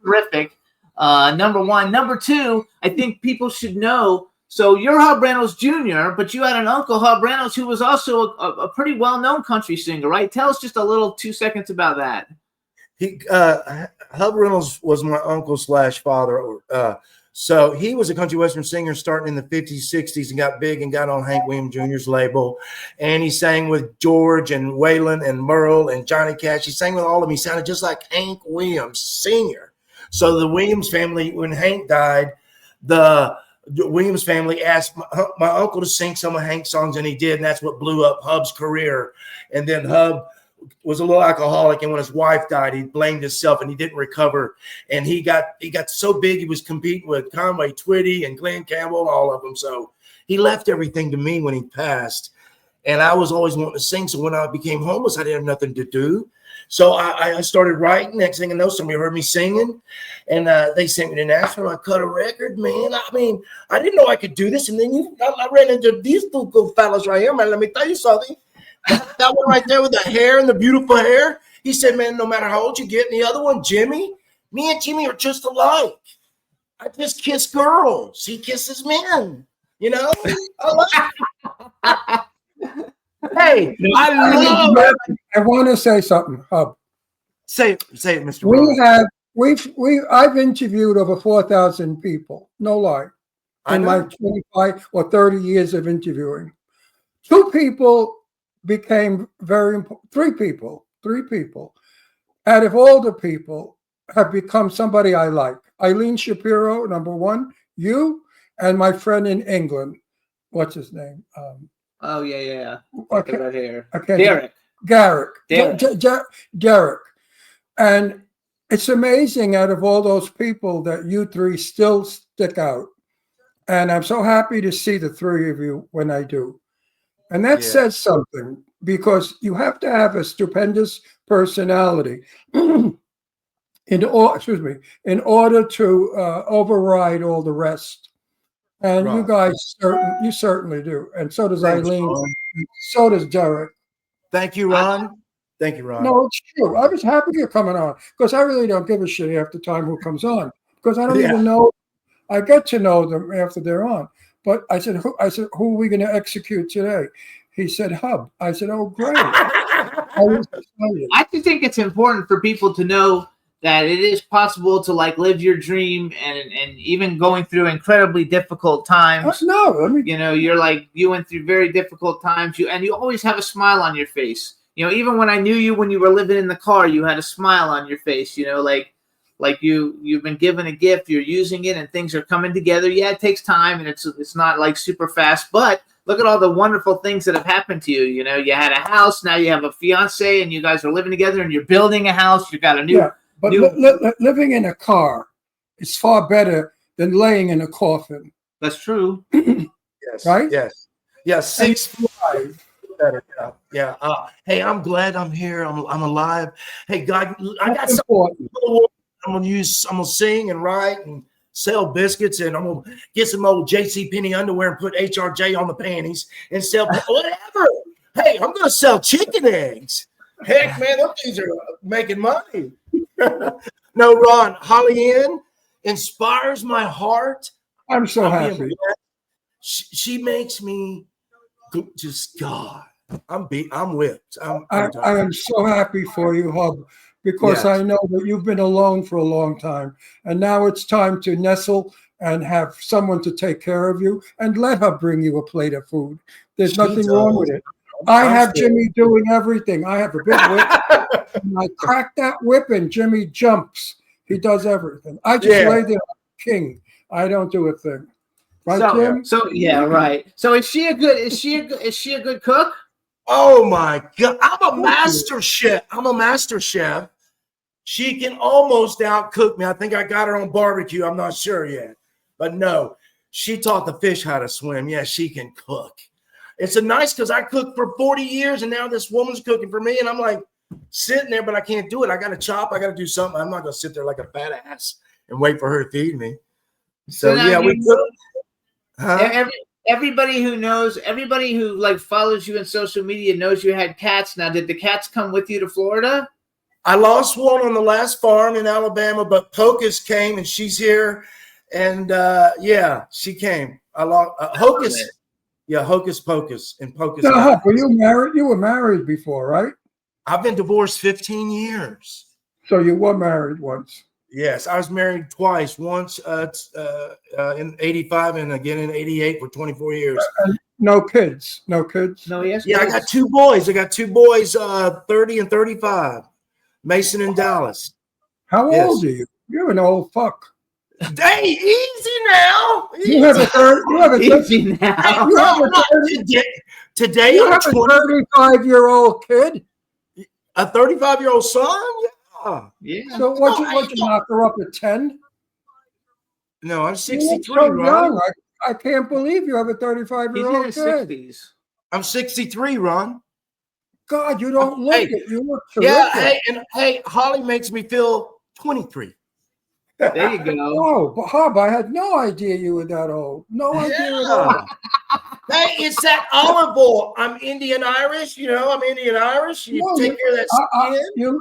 terrific. Number one. Number two, I think people should know. So you're Hub Reynolds Jr., but you had an uncle, Hub Reynolds, who was also a pretty well-known country singer, right? Tell us just a little 2 seconds about that. Hub Reynolds was my uncle / father. So he was a country western singer starting in the 50s, 60s, and got big and got on Hank Williams Jr.'s label. And he sang with George and Waylon and Merle and Johnny Cash. He sang with all of them. He sounded just like Hank Williams, senior. So the Williams family, when Hank died, the Williams family asked my uncle to sing some of Hank's songs, and he did. And that's what blew up Hub's career. And then Hub was a little alcoholic, and when his wife died, he blamed himself and he didn't recover. And he got so big, he was competing with Conway Twitty and Glenn Campbell and all of them. So he left everything to me when he passed. And I was always wanting to sing. So when I became homeless, I didn't have nothing to do. So I started writing. Next thing I know, somebody heard me singing, and they sent me to Nashville. I cut a record, man. I mean, I didn't know I could do this. And then I ran into these two good fellas right here, man. Let me tell you something. That one right there with the hair and the beautiful hair. He said, man, no matter how old you get, and the other one, Jimmy, me and Jimmy are just alike. I just kiss girls. He kisses men. You know? Hey, I want to say something, Hub. Say it, Mr. Ron. I've interviewed over 4,000 people, no lie, in my 25 or 30 years of interviewing. 2 people became very important. 3 people out of all the people have become somebody I like. Eileen Shapiro, number 1, you, and my friend in England. What's his name? Oh, yeah. Okay. Right here. Derek. And it's amazing out of all those people that you 3 still stick out. And I'm so happy to see the 3 of you when I do. And that says something, because you have to have a stupendous personality in order to override all the rest. And you guys certainly do. And so does Eileen. So does Derek. Thank you, Ron. Thank you, Ron. No, it's true. I was happy you're coming on, because I really don't give a shit half the time who comes on, because I don't even know. I get to know them after they're on. But I said, who are we going to execute today? He said, Hub. I said, oh, great. I think it's important for people to know that it is possible to like live your dream, and even going through incredibly difficult times. You went through very difficult times. You always have a smile on your face. Even when I knew you when you were living in the car, you had a smile on your face. Like you've been given a gift, you're using it, and things are coming together. Yeah, it takes time, and it's not like super fast, but look at all the wonderful things that have happened to you. You had a house, now you have a fiance, and you guys are living together, and you're building a house. You got a new. But living in a car is far better than laying in a coffin. That's true. Yes. Right? Yes. 6 better. Yeah. Hey, I'm glad I'm here. I'm alive. Hey, God, I got something. I'm gonna sing and write and sell biscuits, and I'm gonna get some old JC Penney underwear and put HRJ on the panties and sell whatever. Hey, I'm gonna sell chicken eggs. Heck, man, those things are making money. No, Ron, Holly Ann inspires my heart. I'm so happy. She makes me just God. I'm whipped. I am so happy for you, Hub, because I know that you've been alone for a long time, and now it's time to nestle and have someone to take care of you, and let her bring you a plate of food. There's nothing wrong with it. I have Jimmy doing everything. I have a big whip. And I crack that whip and Jimmy jumps. He does everything. I just lay there like a king. I don't do a thing. Right, Jim? So right. So is she a good cook? Oh my God. I'm a master chef. She can almost outcook me. I think I got her on barbecue. I'm not sure yet. But no, she taught the fish how to swim. Yeah, she can cook. It's nice because I cooked for 40 years, and now this woman's cooking for me, and I'm like sitting there, but I can't do it. I got to chop. I got to do something. I'm not going to sit there like a fat ass and wait for her to feed me. So yeah, we cook. Everybody who like follows you in social media knows you had cats. Now, did the cats come with you to Florida? I lost one on the last farm in Alabama, but Pocus came, and she's here, and she came. I lost Hocus. Yeah, Hocus Pocus and Pocus. No, were you married? You were married before, right? I've been divorced 15 years. So you were married once. Yes, I was married twice. Once in 85 and again in 88 for 24 years. No kids. No, yes. Yeah, I got 2 boys. 30 and 35. Mason and Dallas. How old are you? You're an old fuck. Hey, easy now. You have a 35-year-old kid. A 35-year-old son? Yeah. So what you knock her up at 10? No, I'm 63. So young. I can't believe you have a 35-year-old He's kid. in his 60s. I'm 63, Ron. God, you don't look Hey, it. You look Yeah, terrific. hey, Holly makes me feel 23. There you go. Oh, but Hub, I had no idea you were that old. No idea at all. Hey, it's that olive oil. I'm Indian Irish, I'm Indian Irish. You No, take care of that skin.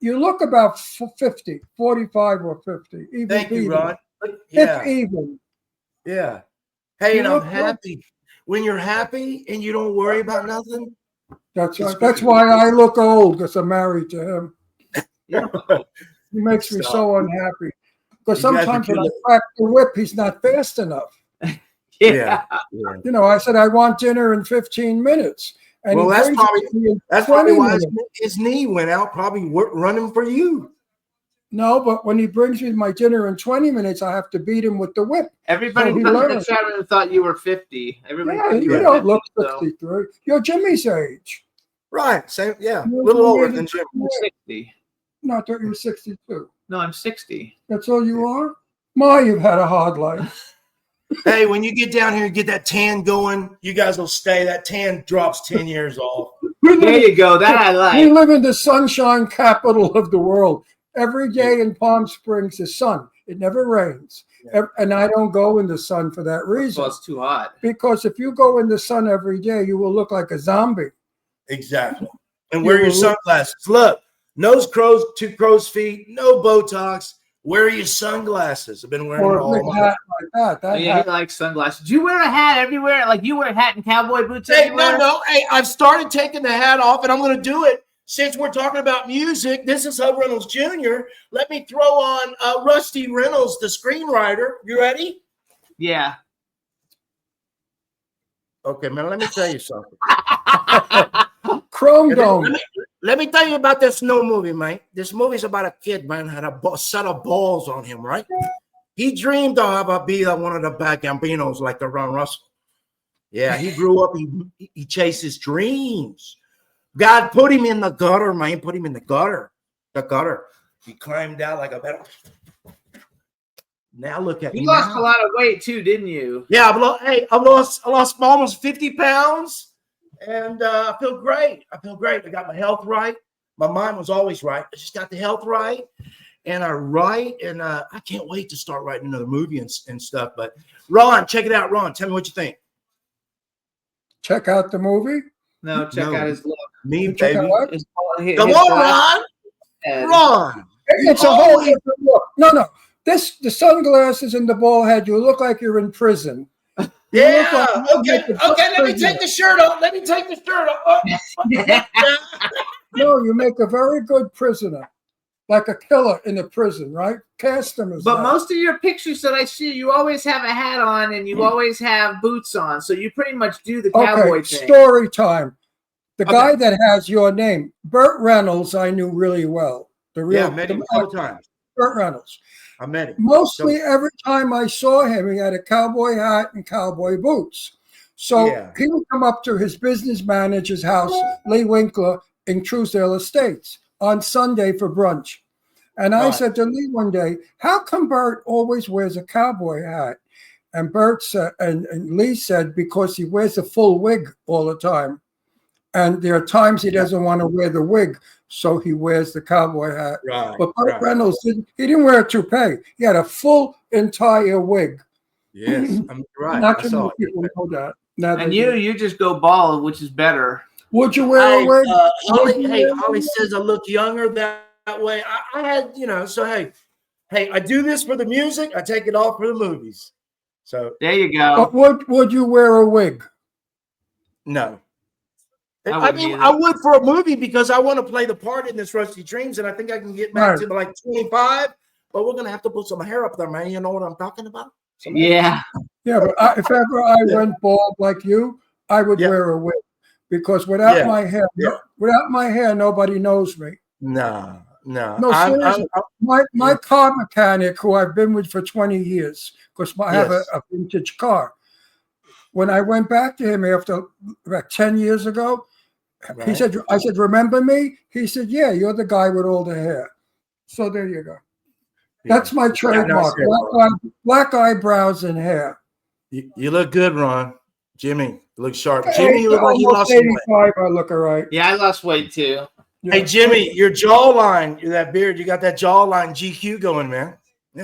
You look about 50, 45 or 50. Even Thank you, even. Ron. If Yeah, even. yeah. Hey, You and I'm look good. happy. When you're happy and you don't worry about nothing. That's It's right. That's great. why I look old, because I'm married to him. Yeah. He makes me Stop. so unhappy. Because You guys are sometimes when I good. crack the whip, he's not fast enough. Yeah. You know, I said I want dinner in 15 minutes. And Well, he that's brings probably it to me in that's 20 probably why minutes. his knee went out. Probably running for you. No, but when he brings me my dinner in 20 minutes, I have to beat him with the whip. Everybody So he in the learned. chat room thought you were 50. Everybody Yeah, thought you you were don't 50. look So 63. You're Jimmy's age. Right. Same. Yeah. A You're little older maybe than Jim. I'm 60. No, I thought you were 62. No, I'm 60. That's all you are? Ma, you've had a hard life. Hey, when you get down here and get that tan going, you guys will stay. That tan drops 10 years off. There you go. That I We like. live in the sunshine capital of the world. Every day in Palm Springs is sun. It never rains. And I don't go in the sun for that reason. Well, it's too hot. Because if you go in the sun every day, you will look like a zombie. Exactly. And You wear your will look- sunglasses. Look, two crow's feet, no Botox. Wear your sunglasses. I've been wearing Or them a all big my hat like that. Oh, That yeah, hat. he likes sunglasses. Do you wear a hat everywhere? Like you wear a hat and cowboy boots Hey, everywhere? no. Hey, I've started taking the hat off, and I'm going to do it. Since we're talking about music, this is Hub Reynolds Jr. Let me throw on Rusty Reynolds, the screenwriter. You ready? Yeah. Okay, man, let me tell you something. Chrome Dome. Let me tell you about this new movie, man. This movie's about a kid, man, had a set of balls on him, right? He dreamed of about being one of the bad Gambinos like the Ron Russell. Yeah, he grew up, he chased his dreams. God put him in the gutter, man. Put him in the gutter. The gutter. He climbed out like a better. Now look at You me. lost now. a lot of weight too, didn't you? Yeah, I lost almost 50 pounds, and I feel great. I got my health right. My mind was always right. I just got the health right, and I write, and I can't wait to start writing another movie and stuff. But Ron, check it out. Ron, tell me what you think. Check out the movie. No, check No. out his look. Me, Check out baby. what? Come on, Ron. Ron. It's a whole different look. No. The sunglasses and the ball head, you look like you're in prison. You look Yeah. like Okay. Let me take the shirt off. No, you make a very good prisoner, like a killer in a prison, right? Cast them as But that. most of your pictures that I see, you always have a hat on and you always have boots on. So you pretty much do the cowboy thing. Story time. The guy that has your name, Burt Reynolds, I knew really well. I met him a couple times. Burt Reynolds. I met him. Mostly every time I saw him, he had a cowboy hat and cowboy boots. So he would come up to his business manager's house, Lee Winkler, in Truesdale Estates on Sunday for brunch. And I said to Lee one day, how come Bert always wears a cowboy hat? And Bert said, and Lee said, because he wears a full wig all the time. And there are times he doesn't want to wear the wig, so he wears the cowboy hat. Right. But Burt Reynolds didn't wear a toupee. He had a full entire wig. Yes, I'm right. Not I too saw many it. people know that. Now And they do. you just go bald, which is better. Would you wear a wig? Holly says I look younger that way. I had, so hey, I do this for the music. I take it off for the movies. So there you go. But would you wear a wig? No. I I would for a movie because I want to play the part in this Rusty Dreams, and I think I can get back to like 25. But we're gonna have to put some hair up there, man. You know what I'm talking about? Yeah. Yeah, but if ever I went bald like you, I would wear a wig because without my hair, nobody knows me. No. No, seriously. My car mechanic, who I've been with for 20 years, because I have a vintage car. When I went back to him after about 10 years ago, I said, remember me? He said, yeah, you're the guy with all the hair. So there you go. That's my trademark, black eyebrows and hair. You look good, Ron. Jimmy, You look sharp. Jimmy, you look like you Almost lost some weight. 85. I look all right. Yeah, I lost weight too. Yeah. Hey, Jimmy, your jawline, that beard, you got that jawline GQ going, man.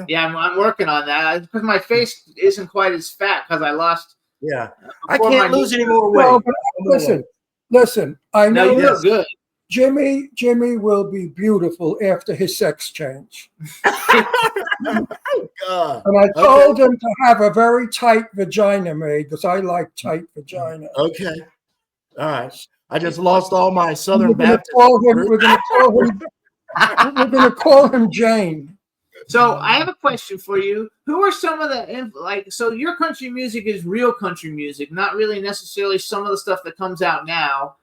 Yeah, I'm working on that because my face isn't quite as fat because I lost. Yeah. I before can't my lose knee- any more No, weight. but listen. I No, know you look good. Jimmy will be beautiful after his sex change. God. And I told him to have a very tight vagina made because I like tight vagina. Okay. All right. I just lost all my Southern We're gonna Baptist. call him. We're gonna call him Jane. So I have a question for you. Who are some of the so your country music is real country music, not really necessarily some of the stuff that comes out now.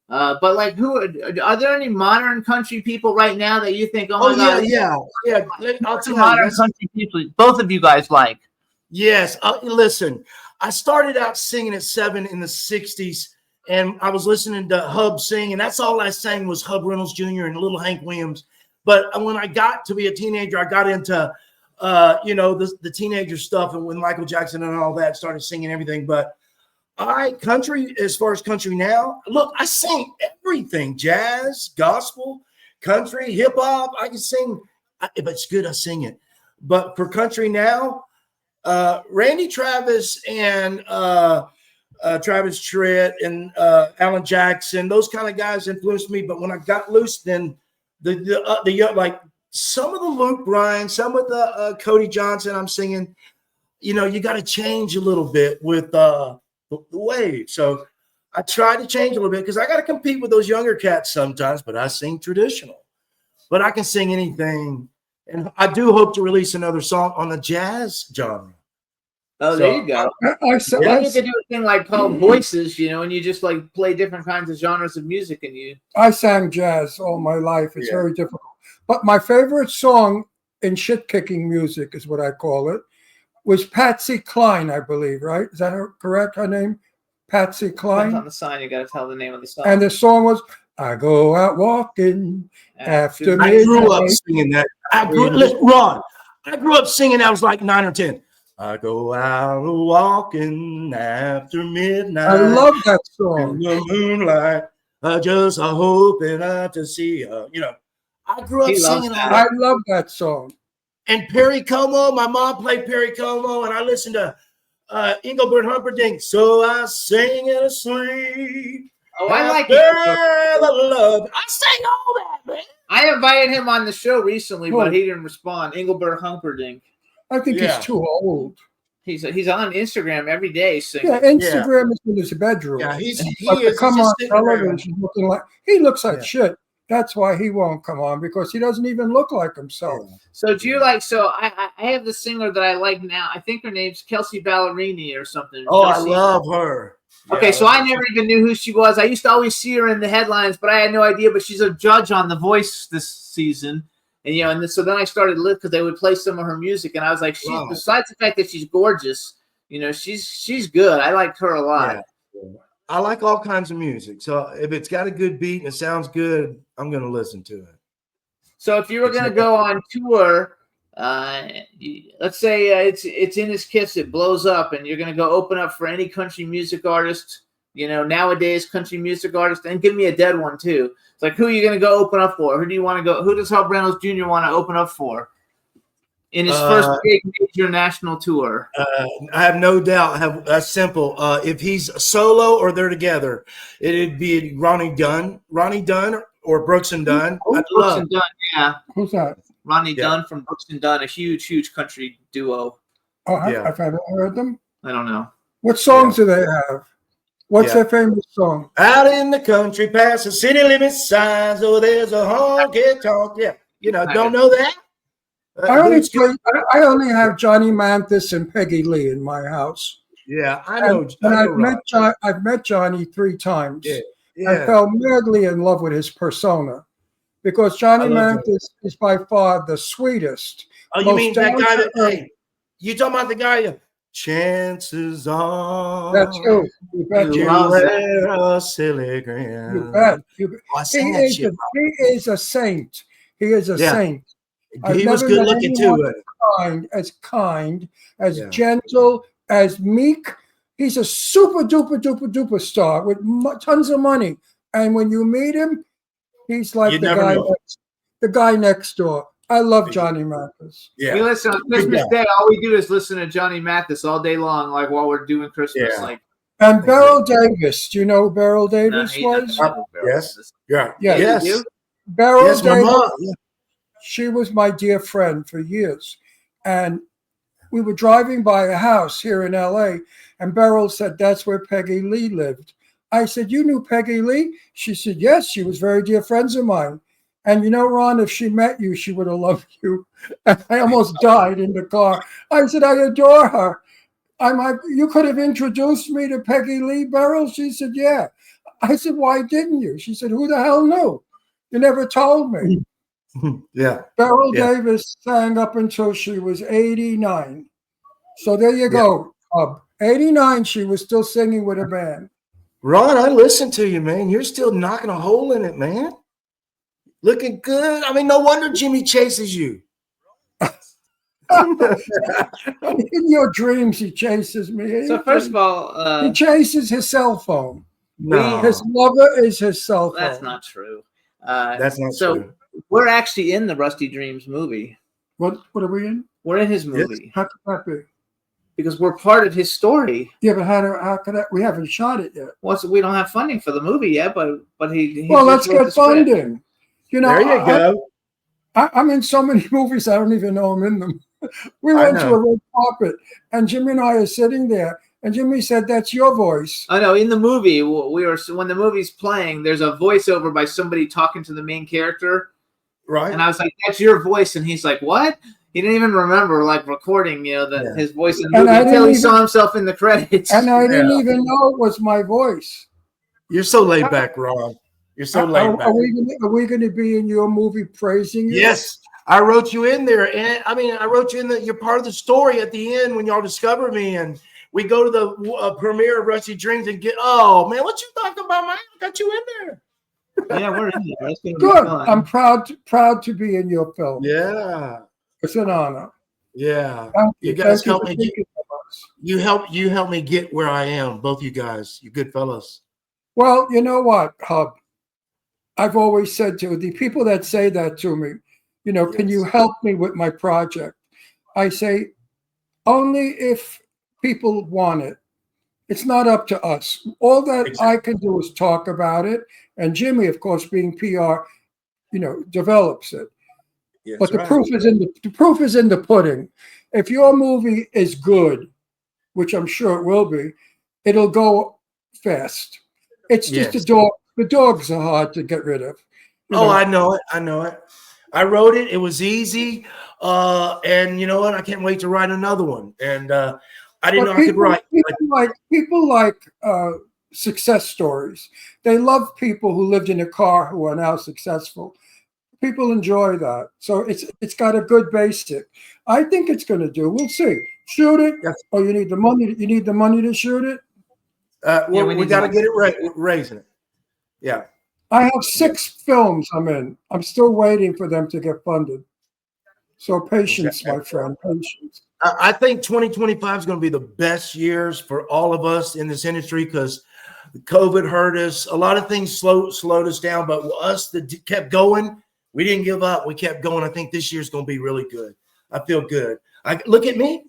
But like, who are there any modern country people right now that you think, oh my God, yeah. I'll tell you. modern country people, both of you guys like? Yes. Listen, I started out singing at 7 in the 60s, and I was listening to Hub sing, and that's all I sang was Hub Reynolds Jr. and Little Hank Williams. But when I got to be a teenager, I got into, the teenager stuff, and when Michael Jackson and all that started singing everything. But country, as far as country now, look, I sing everything: jazz, gospel, country, hip hop. I can sing. If it's good, I sing it. But for country now, Randy Travis and Travis Tritt and Alan Jackson, those kind of guys influenced me. But when I got loose, then the like some of the Luke Bryan, some of the Cody Johnson, I'm singing. You got to change a little bit with the wave. So I try to change a little bit because I got to compete with those younger cats sometimes. But I sing traditional. But I can sing anything, and I do hope to release another song on the jazz genre. Oh, there you go. I You could do a thing like called Voices, and you just like play different kinds of genres of music, and you. I sang jazz all my life. It's very difficult. But my favorite song in shit-kicking music is what I call it, was Patsy Cline, I believe, right? Is that correct, her name? Patsy Depends Cline? on the sign, you got to tell the name of the song. And the song was, I go out walking after midnight. I grew up singing that. Ron, I grew up singing that. I was like 9 or 10. I go out walking after midnight. I love that In song. the moonlight, just hoping to see her. I grew up He loves singing that. that. I love that song. And Perry Como, my mom played Perry Como, and I listened to Engelbert Humperdinck. So I sing in a sleep. Oh, I like it. it. Love. I sang all that, man. I invited him on the show recently, Who? but he didn't respond. Engelbert Humperdinck. I think Yeah. he's too old. He's on Instagram every day singing. Yeah, Instagram is in his bedroom. Yeah, he But to is. come He's on just sitting around. television looking like he looks like Yeah. shit. That's why he won't come on, because he doesn't even look like himself. So do you like? So I have the singer that I like now. I think her name's Kelsey Ballerini or something. Oh, I Kelsey. love her. Okay, Yeah, so I never even knew who she was. I used to always see her in the headlines, but I had no idea. But she's a judge on The Voice this season, and so then I started listening because they would play some of her music, and I was like, Wow. besides the fact that she's gorgeous, she's good. I liked her a lot. Yeah. I like all kinds of music. So if it's got a good beat and it sounds good, I'm going to listen to it. So if you were going to go on tour, let's say it's in his Kiss, it blows up, and you're going to go open up for any country music artist, nowadays country music artist, and give me a dead one too. It's like, who are you going to go open up for? Who do you want to go? Who does Hub Reynolds Jr. want to open up for in his first big major national tour? I have no doubt. That's simple. If he's solo or they're together, it'd be Ronnie Dunn or Brooks and Dunn. I'd Brooks love. and Dunn, yeah. Who's that? Ronnie Yeah. Dunn from Brooks and Dunn, a huge country duo. Oh, Yeah. I've never heard them. I don't know. What songs do they have? What's Yeah. their famous song? Out in the country, past the city limit signs, oh, there's a honky tonk. Yeah, don't know that. I only have Johnny Mathis and Peggy Lee in my house. Yeah, I know. And I know I've met Johnny 3 times. Yeah. I Yeah. fell madly in love with his persona, because Johnny I love Mathis is by far the sweetest. Oh, you most mean that guy that? down-to-earth- Hey, you talking about the guy? Chances are That's you. You bet. you loves wear a silly grin. You bet. You bet. Oh, I He sang that is, shit. he is a saint. He is a Yeah. saint. I've He was never good met looking anyone too. Kind, as Yeah. gentle, as meek, He's a super duper duper duper star with tons of money. And when you meet him, he's like You never know. the guy next door. I love Johnny Mathis. Yeah. We listen on Christmas Day. All we do is listen to Johnny Mathis all day long, like while we're doing Christmas. Yeah. Like, And Beryl Davis. Do you know who Beryl Davis he doesn't was? know who Beryl Yes. is. Yeah. Yeah. Yes. You? Beryl Yes, my Davis. mom. Yeah. She was my dear friend for years. And we were driving by a house here in LA, and Beryl said, that's where Peggy Lee lived. I said, you knew Peggy Lee? She said, yes, she was very dear friends of mine. And you know, Ron, if she met you, she would have loved you. I almost died in the car. I said, I adore her. You could have introduced me to Peggy Lee, Beryl? She said, yeah. I said, why didn't you? She said, who the hell knew? You never told me. Yeah. Beryl Yeah. Davis sang up until she was 89. So there you go. 89, she was still singing with a band. Ron, I listened to you, man. You're still knocking a hole in it, man. Looking good. I mean, no wonder Jimmy chases you. In your dreams, he chases me. So first of all, he chases his cell phone. No. His lover is his cell phone. that's not true. That's not so true. we're actually in the Rusty Dreams movie. What are we in? We're in his movie How could that be? because we're part of his story. Yeah, but how could that? We haven't shot it yet. Well, so we don't have funding for the movie yet, but he Well, let's just wrote the get script. funding. You know, There you go. I'm in so many movies, I don't even know I'm in them. We I went to know. a red carpet, and Jimmy and I are sitting there, and Jimmy said, that's your voice. I know in the movie we were when the movie's playing, there's a voiceover by somebody talking to the main character, Right. and I was like, "That's your voice," and he's like, "What?" He didn't even remember like recording, his voice in the And movie I until he didn't saw himself in the credits. And I didn't even know it was my voice. You're so laid back, Ron. You're so laid back. Are we going to be in your movie praising you? Yes. I wrote you in there. And I mean, I wrote you in that you're part of the story at the end when y'all discover me. And we go to the premiere of Rusty Dreams and oh, man, what you talking about, man? I got you in there. Yeah, we're in there. It's gonna be Good. fun. I'm proud to be in your film. Yeah. It's an honor. Yeah. Thank You guys Thank you help for me get, thinking of us. you help me get where I am. Both you guys. You good fellas. Well, you know what, Hub? I've always said to the people that say that to me, can you help me with my project? I say, only if people want it. It's not up to us. All that I can do is talk about it. And Jimmy, of course, being PR, develops it. Yeah, But the right. proof is in the pudding. If your movie is good, which I'm sure it will be, it'll go fast. It's just a dog. The dogs are hard to get rid of. I know it. I know it. I wrote it. It was easy. And you know what? I can't wait to write another one. And I didn't know I could write. People like success stories. They love people who lived in a car who are now successful. People enjoy that. So it's got a good basic. I think it's going to do. We'll see. Shoot it. Yes. Oh, you need the money. You need the money to shoot it. We got to get it raising it. Yeah. I have 6 films I'm in. I'm still waiting for them to get funded. So patience, my friend, patience. I think 2025 is going to be the best years for all of us in this industry because COVID hurt us. A lot of things slowed us down, but us that kept going, we didn't give up. We kept going. I think this year's going to be really good. I feel good. Look at me.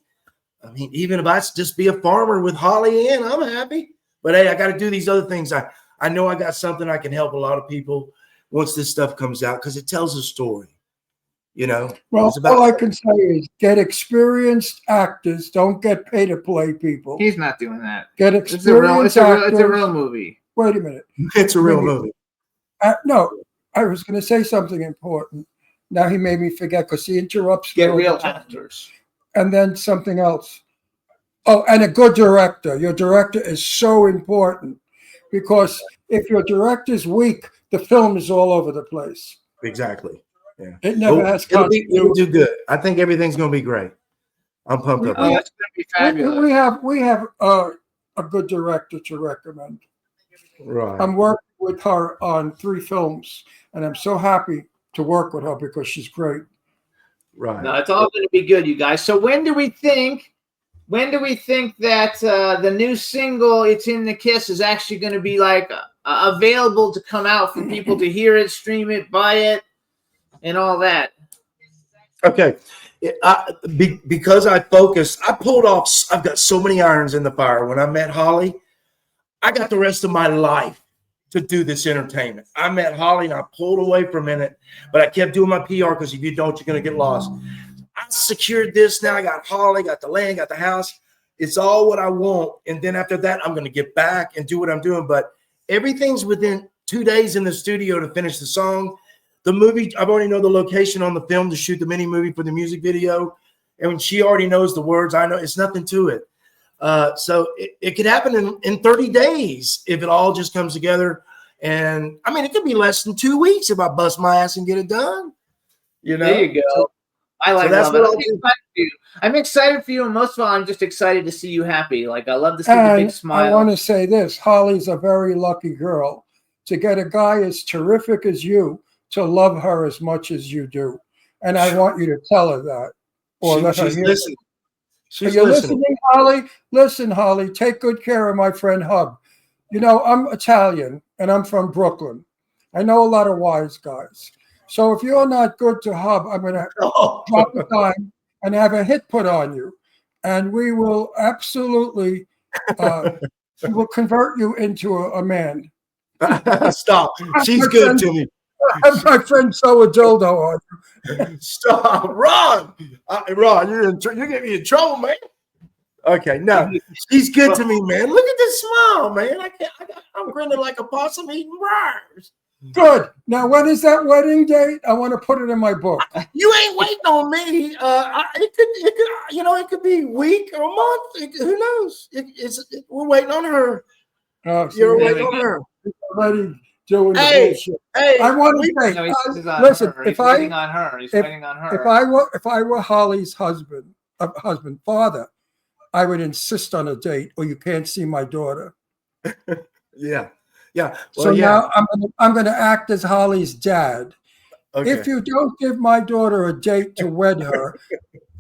I mean, even if I just be a farmer with Holly Ann, I'm happy. But hey, I got to do these other things. I know I got something I can help a lot of people once this stuff comes out because it tells a story. Well, all I can say is get experienced actors. Don't get pay to play people. He's not doing that. Get It's experienced actors. a real movie. Wait a minute. It's a real movie. No, I was going to say something important. Now he made me forget because he interrupts me Get all the real time. actors. And then something else. Oh, and a good director. Your director is so important because if your director's weak, the film is all over the place. Exactly. Yeah. It never has It'll continuity. do good. I think everything's going to be great. I'm pumped up. Oh, that's gonna be fabulous. We have a good director to recommend. Right. I'm working with her on 3 films, and I'm so happy to work with her because she's great. Right. No, it's all going to be good, you guys. So when do we think When do we think that the new single "It's in the Kiss" is actually going to be like available to come out for people to hear it, stream it, buy it, and all that? Okay. Because I focused, I pulled off, I've got so many irons in the fire. When I met Holly, I got the rest of my life to do this entertainment. I met Holly and I pulled away for a minute, but I kept doing my PR because if you don't, you're going to get lost. I secured this. Now I got Holly, got the land, got the house. It's all what I want. And then after that, I'm going to get back and do what I'm doing. But everything's within 2 days in the studio to finish the song. The movie, I've already know the location on the film to shoot the mini movie for the music video. And when she already knows the words, I know it's nothing to it. So it could happen in 30 days if it all just comes together. And I mean, it could be less than 2 weeks if I bust my ass and get it done. You know, There you go. I like that's that. what I'm excited for you, and most of all, I'm just excited to see you happy. Like, I love to see the And big smile. I want to say this: Holly's a very lucky girl to get a guy as terrific as you to love her as much as you do. And I want you to tell her that, or let her she's hear. listening. Are She's you listening. listening, Holly? Listen, Holly, take good care of my friend Hub. You know, I'm Italian and I'm from Brooklyn. I know a lot of wise guys. So if you're not good to Hub, I'm going to drop a dime and have a hit put on you. And we will absolutely we will convert you into a man. Stop. She's good to me. Have my friend sew a dildo on you. Stop. Ron. Ron, you're getting me in trouble, man. Okay, no. She's good to me, man. Look at this smile, man. I'm grinning like a possum eating briars. Good. Now, when is that wedding date? I want to put it in my book. You ain't waiting on me. It could be a week or a month. Who knows? We're waiting on her. Oh, so You're you're waiting on her. already doing the Hey, bullshit. hey. I want to say, No, he's on listen, her. He's if I waiting on her. He's waiting on her. if I were Holly's father, I would insist on a date, or you can't see my daughter. Yeah. Yeah. So now I'm going to act as Holly's dad. Okay. If you don't give my daughter a date to wed her,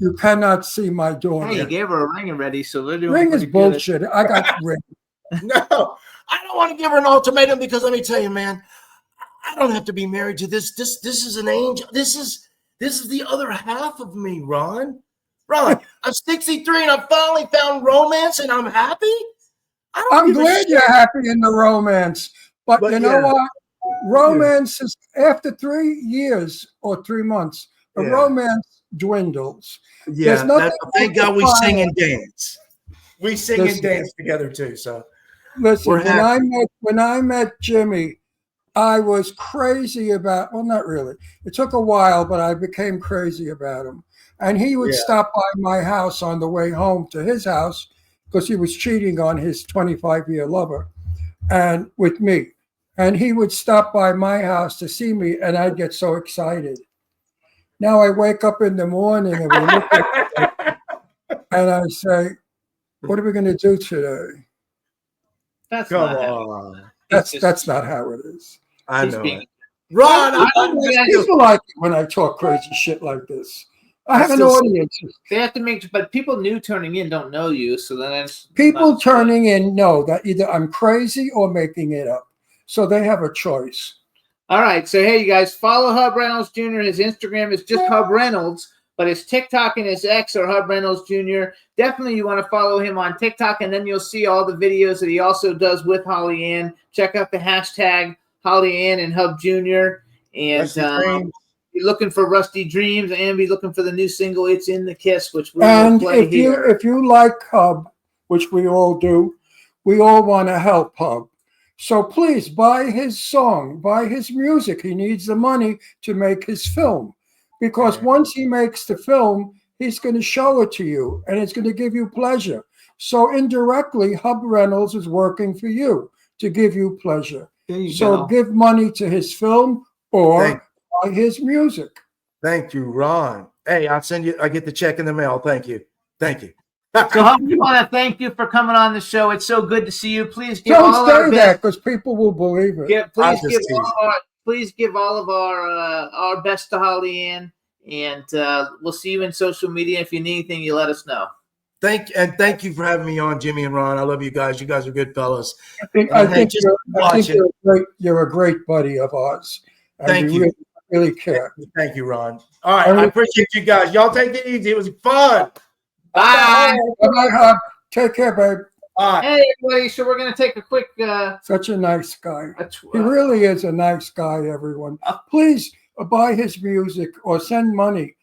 you cannot see my daughter. Hey, you gave her a ring already, so they're doing Ring is pretty good. bullshit. I got ring. No, I don't want to give her an ultimatum because let me tell you, man, I don't have to be married to this. This is an angel. This is the other half of me, Ron. Ron, I'm 63 and I finally found romance and I'm happy. I'm glad you're happy in the romance, but you know what? Romance is after 3 years or 3 months, the romance dwindles. Yeah, thank God we sing and dance. We sing and dance together too. So listen, when I met Jimmy, I was crazy about. Well, not really. It took a while, but I became crazy about him. And he would stop by my house on the way home to his house because he was cheating on his 25-year lover, and with me. And he would stop by my house to see me, and I'd get so excited. Now I wake up in the morning and we look at and I say, "What are we going to do today?" That's come not on. That's not how it is. I know it. Ron, People like it when I talk crazy shit like this. I have an audience. They have to make, but people new turning in don't know you, so then that's People turning in know that either I'm crazy or making it up, so they have a choice. All right, so hey, you guys, follow Hub Reynolds Jr. His Instagram is just Hub Reynolds, but his TikTok and his X are Hub Reynolds Jr. Definitely you want to follow him on TikTok, and then you'll see all the videos that he also does with Holly Ann. Check out the hashtag Holly Ann and Hub Jr. And be looking for Rusty Dreams, and be looking for the new single "It's in the Kiss," which we will play here. If you like Hub, which we all do, we all want to help Hub. So please buy his song, buy his music. He needs the money to make his film, because once he makes the film, he's going to show it to you, and it's going to give you pleasure. So indirectly, Hub Reynolds is working for you to give you pleasure. So give money to his film or buy his music. Thank you, Ron. Hey, I get the check in the mail. Thank you. So Hub, we want to thank you for coming on the show. It's so good to see you. Please give Don't all say our that because people will believe it. Please give all of our best to Holly Ann, and we'll see you in social media. If you need anything, you let us know. Thank you for having me on, Jimmy and Ron. I love you guys. You guys are good fellas. I think you're a great buddy of ours. And Thank you. Really care. Thank you, Ron. All right, I appreciate you guys. Y'all take it easy. It was fun. Bye. Bye, Hub. Take care, babe. All right. Hey, everybody. So we're going to take a quick. Such a nice guy. He really is a nice guy, everyone. Please buy his music or send money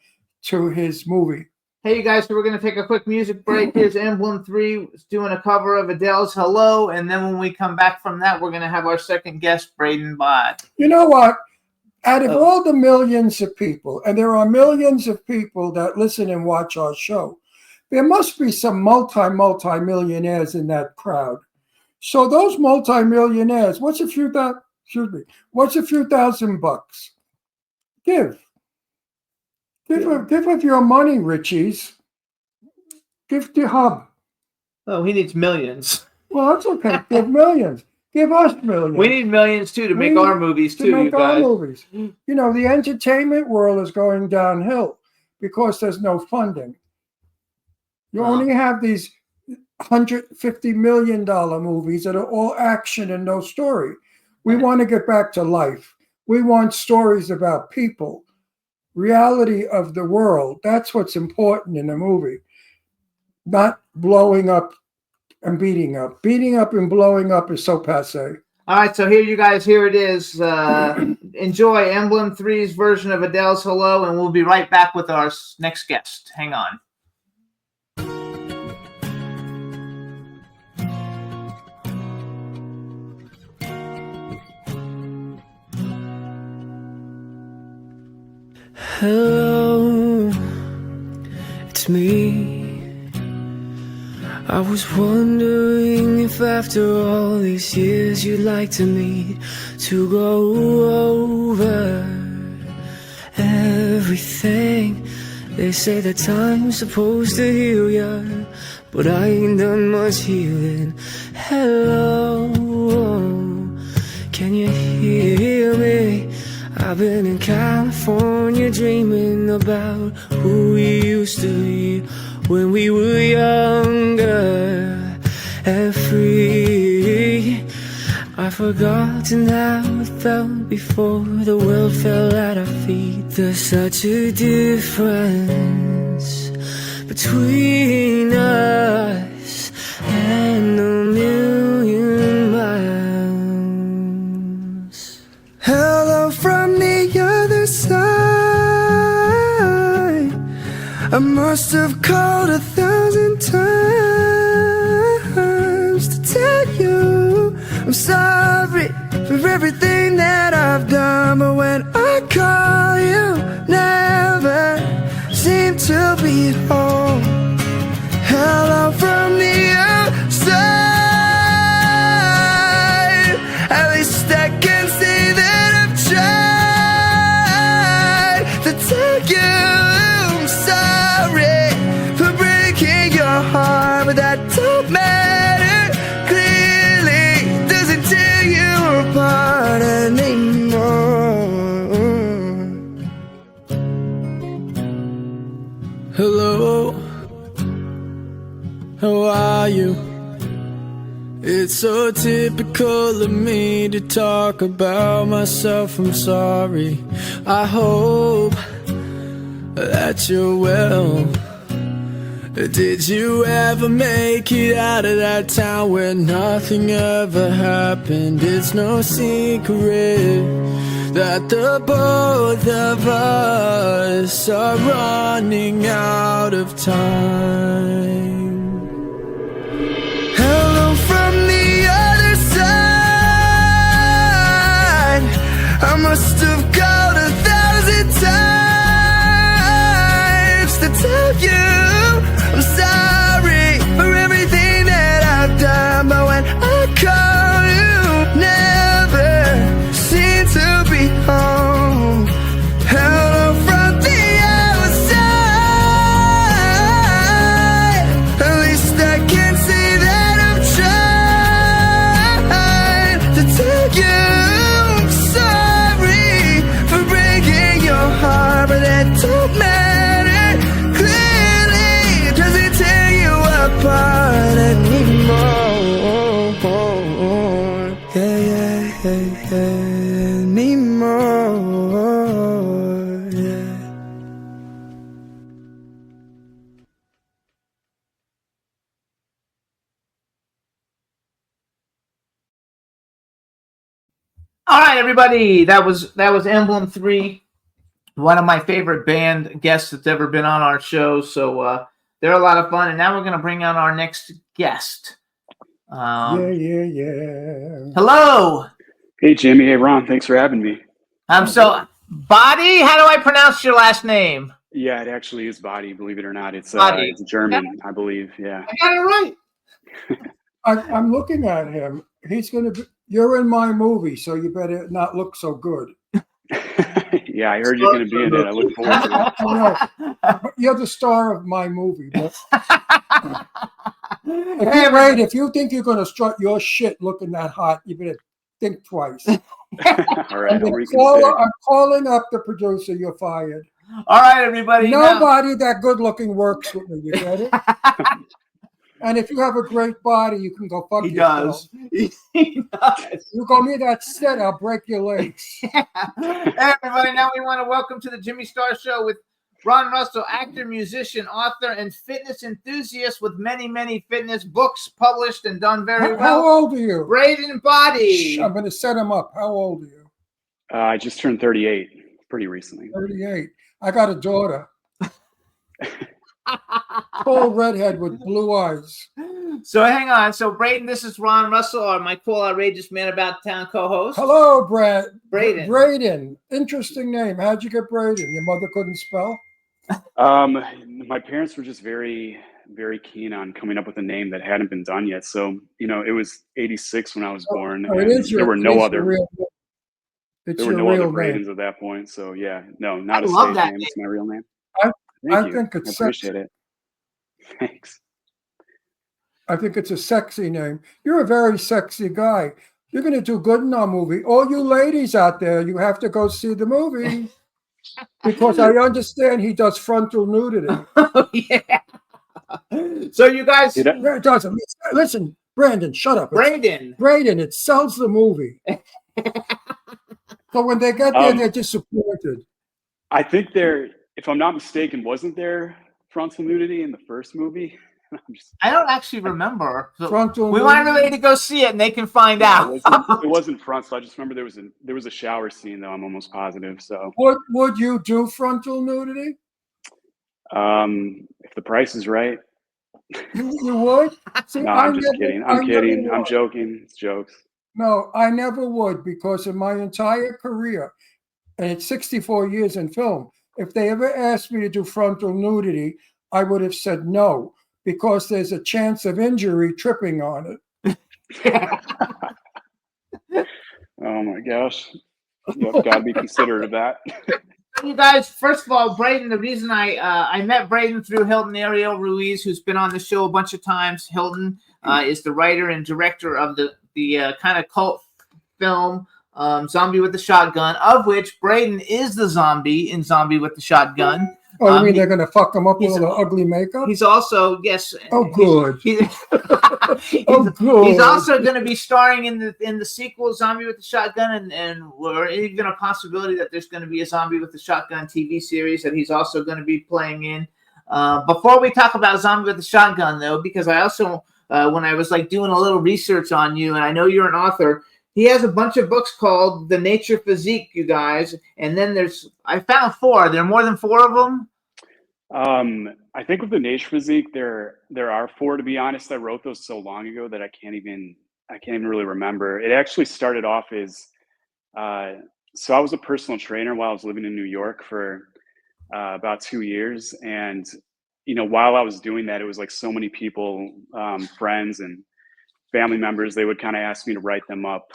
to his movie. Hey, you guys. So we're going to take a quick music break. Here's Emblem 3 doing a cover of Adele's Hello. And then when we come back from that, we're going to have our second guest, Braeden Baade. You know what? Out of all the millions of people, and there are millions of people that listen and watch our show, there must be some multi-millionaires in that crowd. So those multi-millionaires, what's a few thousand bucks? Give of your money, Richies. Give to Hub. Oh, he needs millions. Well, that's okay. Give millions. Give us millions. We need millions too to make our movies too, you guys. You know, the entertainment world is going downhill because there's no funding. You only have these $150 million movies that are all action and no story. We want to get back to life. We want stories about people, reality of the world. That's what's important in a movie, not blowing up and beating up. Beating up and blowing up is so passé. All right, so here you guys, here it is. Enjoy Emblem 3's version of Adele's Hello, and we'll be right back with our next guest. Hang on. Hello, it's me. I was wondering if after all these years you'd like to meet, to go over everything. They say that time's supposed to heal ya, but I ain't done much healing. Hello, can you hear me? I've been in California dreaming about who we used to be when we were younger and free. I've forgotten how it felt before the world fell at our feet. There's such a difference between us and a million miles. Hello from the other side. I must have called 1,000 times to tell you I'm sorry for everything that I've done, but when I call you, never seem to be home. Hello from the outside. At least I can say that I've tried to tell you I'm sorry for breaking your heart, but that don't matter. Clearly doesn't tear you apart anymore. Hello, how are you? It's so typical of me to talk about myself. I'm sorry. I hope that you're well. Did you ever make it out of that town where nothing ever happened? It's no secret that the both of us are running out of time. Hello from the other side. I must have called 1,000 times to tell you I'm sorry for everything that I've done, but when I call you, never seem to be home. Hello from the outside. anymore. Yeah. All right, everybody. That was Emblem 3, one of my favorite band guests that's ever been on our show. So they're a lot of fun. And now we're going to bring on our next guest. Yeah. Hello. Hey, Jimmy. Hey, Ron. Thanks for having me. So Baade, how do I pronounce your last name? Yeah, it actually is Body, believe it or not. It's Baade. it's German, I believe. Yeah. I got it right. I'm looking at him. He's going to be, you're in my movie, so you better not look so good. Yeah, I heard you're going to be in it. I look forward to it. I know. You're the star of my movie. But if you think you're going to strut your shit looking that hot, you better think twice. All right, I'll reconsider. I'm calling up the producer. You're fired. All right, everybody. Nobody that good looking works with me. You get it? And if you have a great body, you can go fuck yourself. He does. You go near that set, I'll break your legs. Hey, everybody. Now we want to welcome to the Jimmy Star Show with Ron Russell, actor, musician, author, and fitness enthusiast with many, many fitness books published and done very well. How old are you? Braeden Baade. I'm going to set him up. How old are you? I just turned 38 pretty recently. 38. I got a daughter. Tall redhead with blue eyes. So hang on. So Braeden, this is Ron Russell, or my cool, outrageous man about town co-host. Hello, Braeden. Braeden. Interesting name. How'd you get Braeden? Your mother couldn't spell? My parents were just very, very keen on coming up with a name that hadn't been done yet. So, it was 86 when I was born. There were no other Braedens at that point. So yeah, no, not a stage name. It's my real name. I think it's I appreciate it. Thanks. I think it's a sexy name. You're a very sexy guy. You're going to do good in our movie. All you ladies out there, you have to go see the movie. Because I understand he does frontal nudity. Oh, yeah. So you guys... It doesn't. Listen, Brandon, shut up. Braeden, it sells the movie. So when they get there, they're disappointed. I think if I'm not mistaken, wasn't there frontal nudity in the first movie? I don't actually remember. So frontal we want everybody to go see it, and they can find out. It wasn't frontal. I just remember there was a shower scene, though. I'm almost positive. So would you do frontal nudity? If the price is right. You would? See, No, I'm just kidding. I'm kidding. I'm joking. It's jokes. No, I never would, because in my entire career, and it's 64 years in film, if they ever asked me to do frontal nudity, I would have said no, because there's a chance of injury tripping on it. Oh my gosh. You've got to be considerate of that. You guys, first of all, Braeden, the reason I met Braeden through Hilton Ariel Ruiz, who's been on the show a bunch of times. Hilton is the writer and director of the kind of cult film Zombie with the Shotgun, of which Braeden is the zombie in Zombie with the Shotgun. Oh, you mean they're going to fuck him up with all the ugly makeup? He's also, yes. Oh, good. Good. He's also going to be starring in the sequel, Zombie with the Shotgun, and we're even a possibility that there's going to be a Zombie with the Shotgun TV series that he's also going to be playing in. Before we talk about Zombie with the Shotgun, though, because I also, when I was doing a little research on you, and I know you're an author, he has a bunch of books called The Nature Physique, you guys, and then I found 4. There are more than 4 of them? I think with the Nature Physique, there are 4. To be honest, I wrote those so long ago that I can't even really remember. It actually started off as so I was a personal trainer while I was living in New York for about 2 years, and while I was doing that, it was so many people, friends and family members, they would kind of ask me to write them up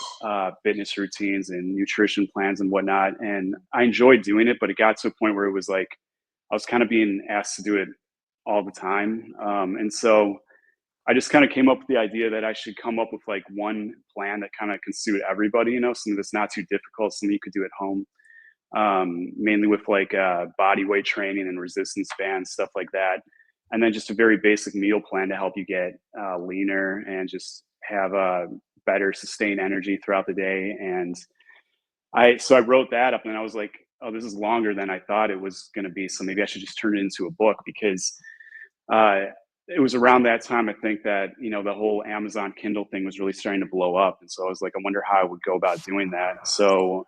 fitness routines and nutrition plans and whatnot, and I enjoyed doing it, but it got to a point where it was I was kind of being asked to do it all the time. And so I just kind of came up with the idea that I should come up with one plan that kind of can suit everybody, something that's not too difficult, something you could do at home, mainly with body weight training and resistance bands, stuff like that. And then just a very basic meal plan to help you get leaner and just have better sustain energy throughout the day. And I wrote that up, and I was like, oh, this is longer than I thought it was going to be. So maybe I should just turn it into a book, because it was around that time, I think, that, the whole Amazon Kindle thing was really starting to blow up. And so I was like, I wonder how I would go about doing that. So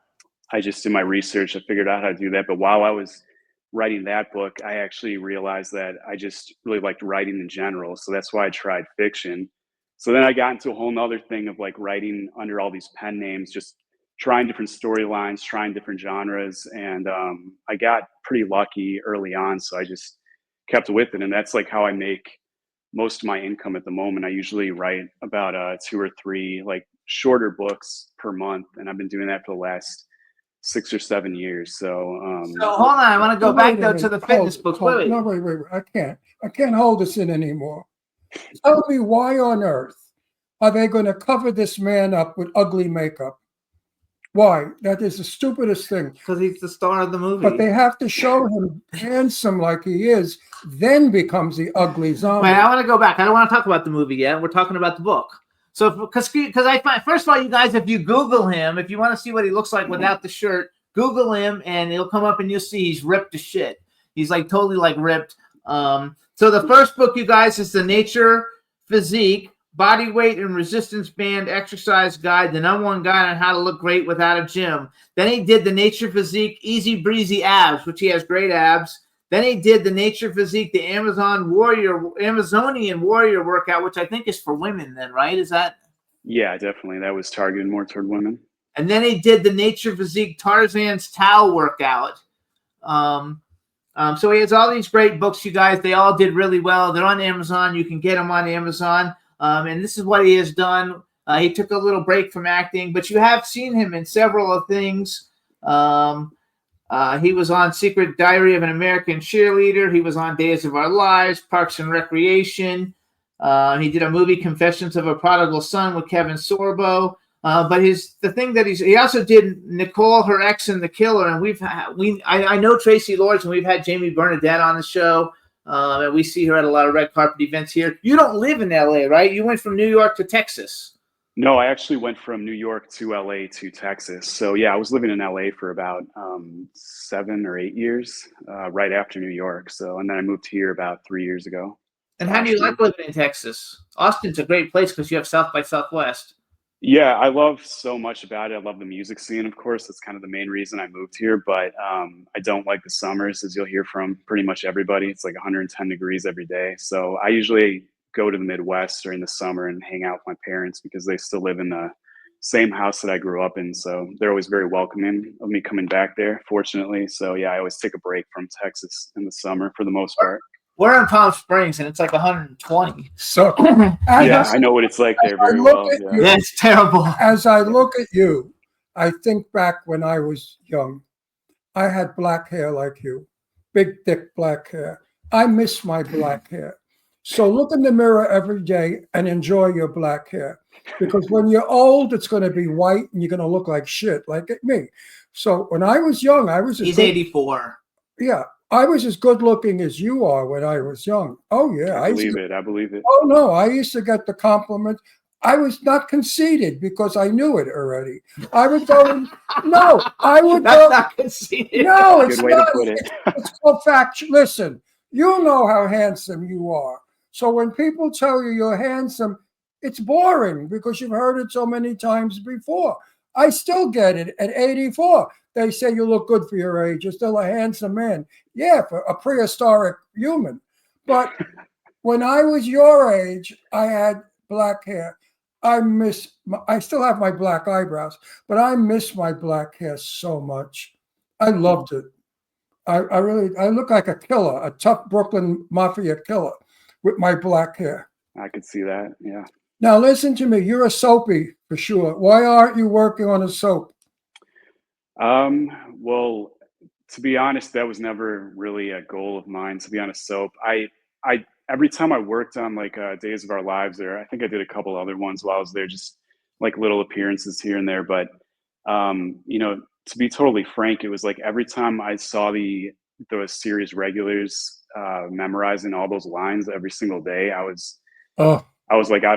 I just did my research. I figured out how to do that. But while I was writing that book, I actually realized that I just really liked writing in general. So that's why I tried fiction. So then I got into a whole nother thing of like writing under all these pen names, just trying different storylines, trying different genres. And I got pretty lucky early on. So I just kept with it. And that's like how I make most of my income at the moment. I usually write about 2 or 3 like shorter books per month. And I've been doing that for the last 6 or 7 years. So hold on, I want to go back though to the fitness books. Wait. No, wait. I can't hold this in anymore. Tell me, why on earth are they going to cover this man up with ugly makeup? Why? That is the stupidest thing. Because he's the star of the movie. But they have to show him handsome like he is, then becomes the ugly zombie. Wait, I want to go back. I don't want to talk about the movie yet. We're talking about the book. So, because I find, first of all, you guys, if you Google him, if you want to see what he looks like without the shirt, Google him, and it'll come up, and you'll see he's ripped to shit. He's like totally like ripped. So the first book, you guys, is The Nature Physique, Body Weight and Resistance Band Exercise Guide, the #1 guide on how to look great without a gym. Then he did The Nature Physique, Easy Breezy Abs, which he has great abs. Then he did The Nature Physique, the Amazonian Warrior Workout, which I think is for women then, right? Is that? Yeah, definitely. That was targeted more toward women. And then he did The Nature Physique, Tarzan's Towel Workout. So he has all these great books, you guys. They all did really well. They're on Amazon. You can get them on Amazon. And this is what he has done. He took a little break from acting, but you have seen him in several of things. He was on Secret Diary of an American Cheerleader. He was on Days of Our Lives, Parks and Recreation. He did a movie, Confessions of a Prodigal Son, with Kevin Sorbo. But he also did Nicole, Her Ex, and The Killer. And I know Tracy Lords, and we've had Jamie Bernadette on the show. And we see her at a lot of red carpet events here. You don't live in LA, right? You went from New York to Texas. No, I actually went from New York to LA to Texas. So yeah, I was living in LA for about 7 or 8 years, right after New York. So, and then I moved here about 3 years ago. And how do you like living in Texas? Austin's a great place because you have South by Southwest. Yeah, I love so much about it. I love the music scene, of course. That's kind of the main reason I moved here. But I don't like the summers, as you'll hear from pretty much everybody. It's like 110 degrees every day. So I usually go to the Midwest during the summer and hang out with my parents, because they still live in the same house that I grew up in. So they're always very welcoming of me coming back there, fortunately. So yeah, I always take a break from Texas in the summer for the most part. We're in Palm Springs, and it's like 120. So yeah, I know what it's like there very well. Yeah, it's terrible. As I look at you, I think back when I was young. I had black hair like you, big, thick black hair. I miss my black hair. So look in the mirror every day and enjoy your black hair. Because when you're old, it's going to be white, and you're going to look like shit, like me. So when I was young, He's 84. Yeah. I was as good looking as you are when I was young. Oh, yeah. I believe it. Oh, no. I used to get the compliment. I was not conceited because I knew it already. I would go, no, I would That's go. not conceited. No, it's Good way not. to put it. It's called fact. Listen, you know how handsome you are. So when people tell you you're handsome, it's boring because you've heard it so many times before. I still get it at 84. They say you look good for your age. You're still a handsome man. Yeah, for a prehistoric human. But when I was your age, I had black hair. I still have my black eyebrows, but I miss my black hair so much. I loved it. I look like a killer, a tough Brooklyn Mafia killer with my black hair. I could see that, yeah. Now listen to me. You're a soapy for sure. Why aren't you working on a soap? Well, to be honest, that was never really a goal of mine, to be on a soap. I every time I worked on like Days of Our Lives there, I think I did a couple other ones while I was there, just like little appearances here and there. But to be totally frank, it was like every time I saw those series regulars memorizing all those lines every single day, I was I was like, I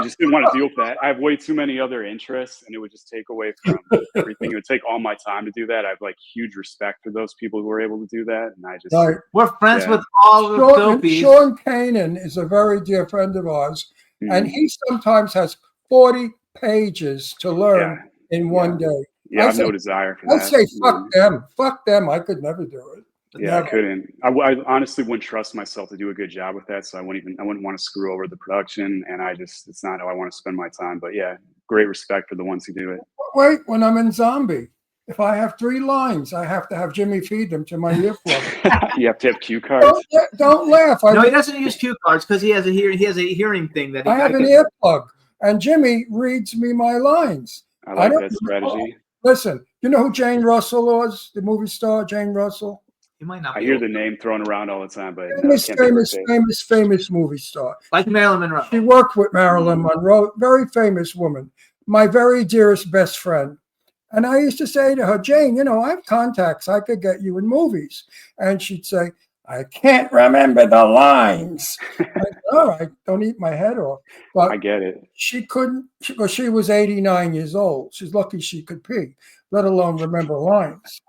just didn't want to deal with that. I have way too many other interests, and it would just take away from everything. It would take all my time to do that. I have like huge respect for those people who are able to do that, and I just Right. We're friends Yeah. with all the doppies. Sean Kanan is a very dear friend of ours, and Mhm. he sometimes has 40 pages to learn in one day. Yeah, I have say- no desire for I that. say, fuck them. Fuck them. I could never do it. Yeah, Never. I couldn't. I honestly wouldn't trust myself to do a good job with that. So I wouldn't want to screw over the production. And it's not how I want to spend my time. But yeah, great respect for the ones who do it. Wait, when I'm in Zombie, if I have 3 lines, I have to have Jimmy feed them to my earplug. You have to have cue cards. Don't laugh. No, he doesn't use cue cards because he has a hearing thing that he I have an earplug, and Jimmy reads me my lines. I like don't that strategy. Listen, you know who Jane Russell was, the movie star Jane Russell? He might not. I hear the name thrown around all the time, but no, Famous, can't be famous movie star. Like Marilyn Monroe. She worked with Marilyn Monroe, very famous woman, my very dearest best friend. And I used to say to her, Jane, you know, I have contacts. I could get you in movies. And she'd say, I can't remember the lines. I said, all right, don't eat my head off. But I get it. she couldn't, because she was 89 years old. She's lucky she could pee, let alone remember lines.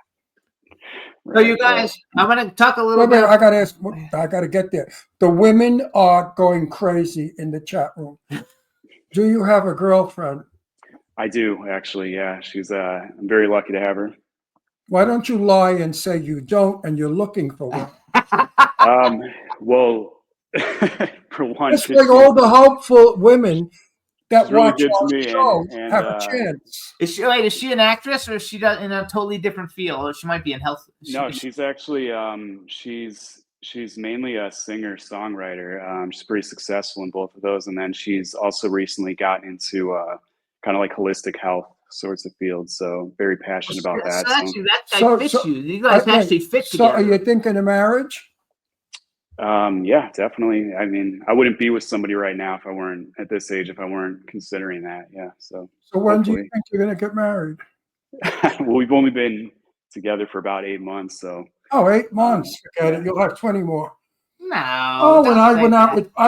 So you guys, I'm going to talk a little Wait, bit. I got to ask, I got to get there. The women are going crazy in the chat room. Do you have a girlfriend? I do, actually. Yeah, she's. I'm very lucky to have her. Why don't you lie and say you don't and you're looking for one? Well, for one, Just like all the hopeful women that She's really watch good to our me, show and, have a chance. Is she an actress, or is she in a totally different field? Or she might be in health. No, she's actually she's mainly a singer songwriter. She's pretty successful in both of those, and then she's also recently gotten into kind of like holistic health sorts of fields. So very passionate about that. So actually, that guy fits you. You guys actually fit So together. are you thinking of marriage? Yeah, definitely. I mean, I wouldn't be with somebody right now if I weren't at this age, if I weren't considering that. Yeah. So when do you think you're going to get married? well, we've only been together for about 8 months. So. Oh, 8 months. Forget it. You'll have 20 more. No. Oh, when I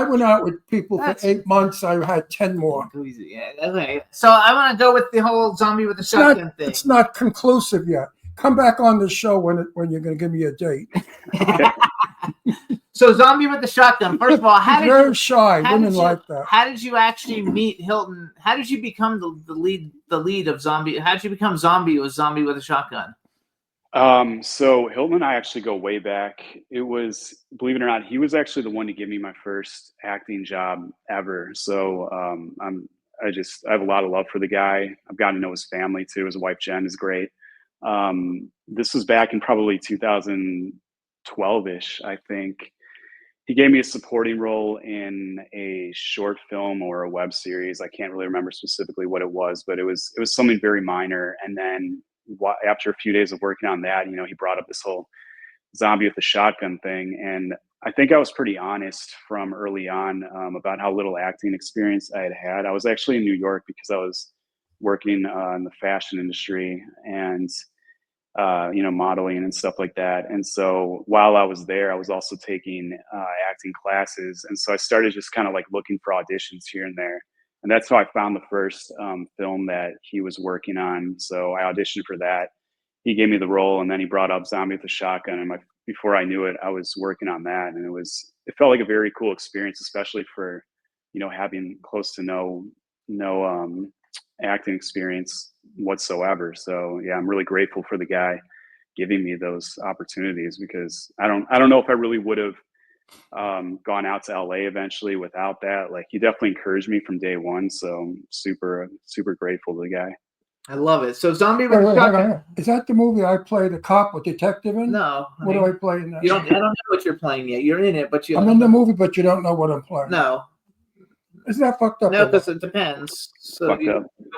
went out with people for 8 months, I had 10 more. Yeah, okay. So I want to go with the whole zombie with the shotgun thing. It's not conclusive yet. Come back on the show when you're going to give me a date. So zombie with the shotgun. First of all, how did very you, shy. how Women did you- like that. How did you actually meet Hilton? How did you become the lead of zombie? How did you become zombie with a shotgun? So Hilton and I actually go way back. It was, believe it or not, he was actually the one to give me my first acting job ever. So I have a lot of love for the guy. I've gotten to know his family too. His wife Jen is great. This was back in probably 2012-ish, I think. He gave me a supporting role in a short film or a web series. I can't really remember specifically what it was, but it was something very minor. And then after a few days of working on that, he brought up this whole zombie with the shotgun thing. And I think I was pretty honest from early on about how little acting experience I had. I was actually in New York because I was working in the fashion industry and modeling and stuff like that. And so while I was there, I was also taking acting classes. And so I started just kind of like looking for auditions here and there. And that's how I found the first film that he was working on. So I auditioned for that. He gave me the role, and then he brought up Zombie with a Shotgun. And before I knew it, I was working on that. And it felt like a very cool experience, especially for, having close to no acting experience whatsoever. So yeah, I'm really grateful for the guy giving me those opportunities, because I don't know if I really would have gone out to LA eventually without that. Like, he definitely encouraged me from day one. So I'm super grateful to the guy. I love it. So zombie with a shotgun. Is that the movie I play the cop or detective in? No. What do I play in that? I don't know what you're playing yet. You're in it, but I'm in the movie, but you don't know what I'm playing. No. Isn't that fucked up? No, because it depends. So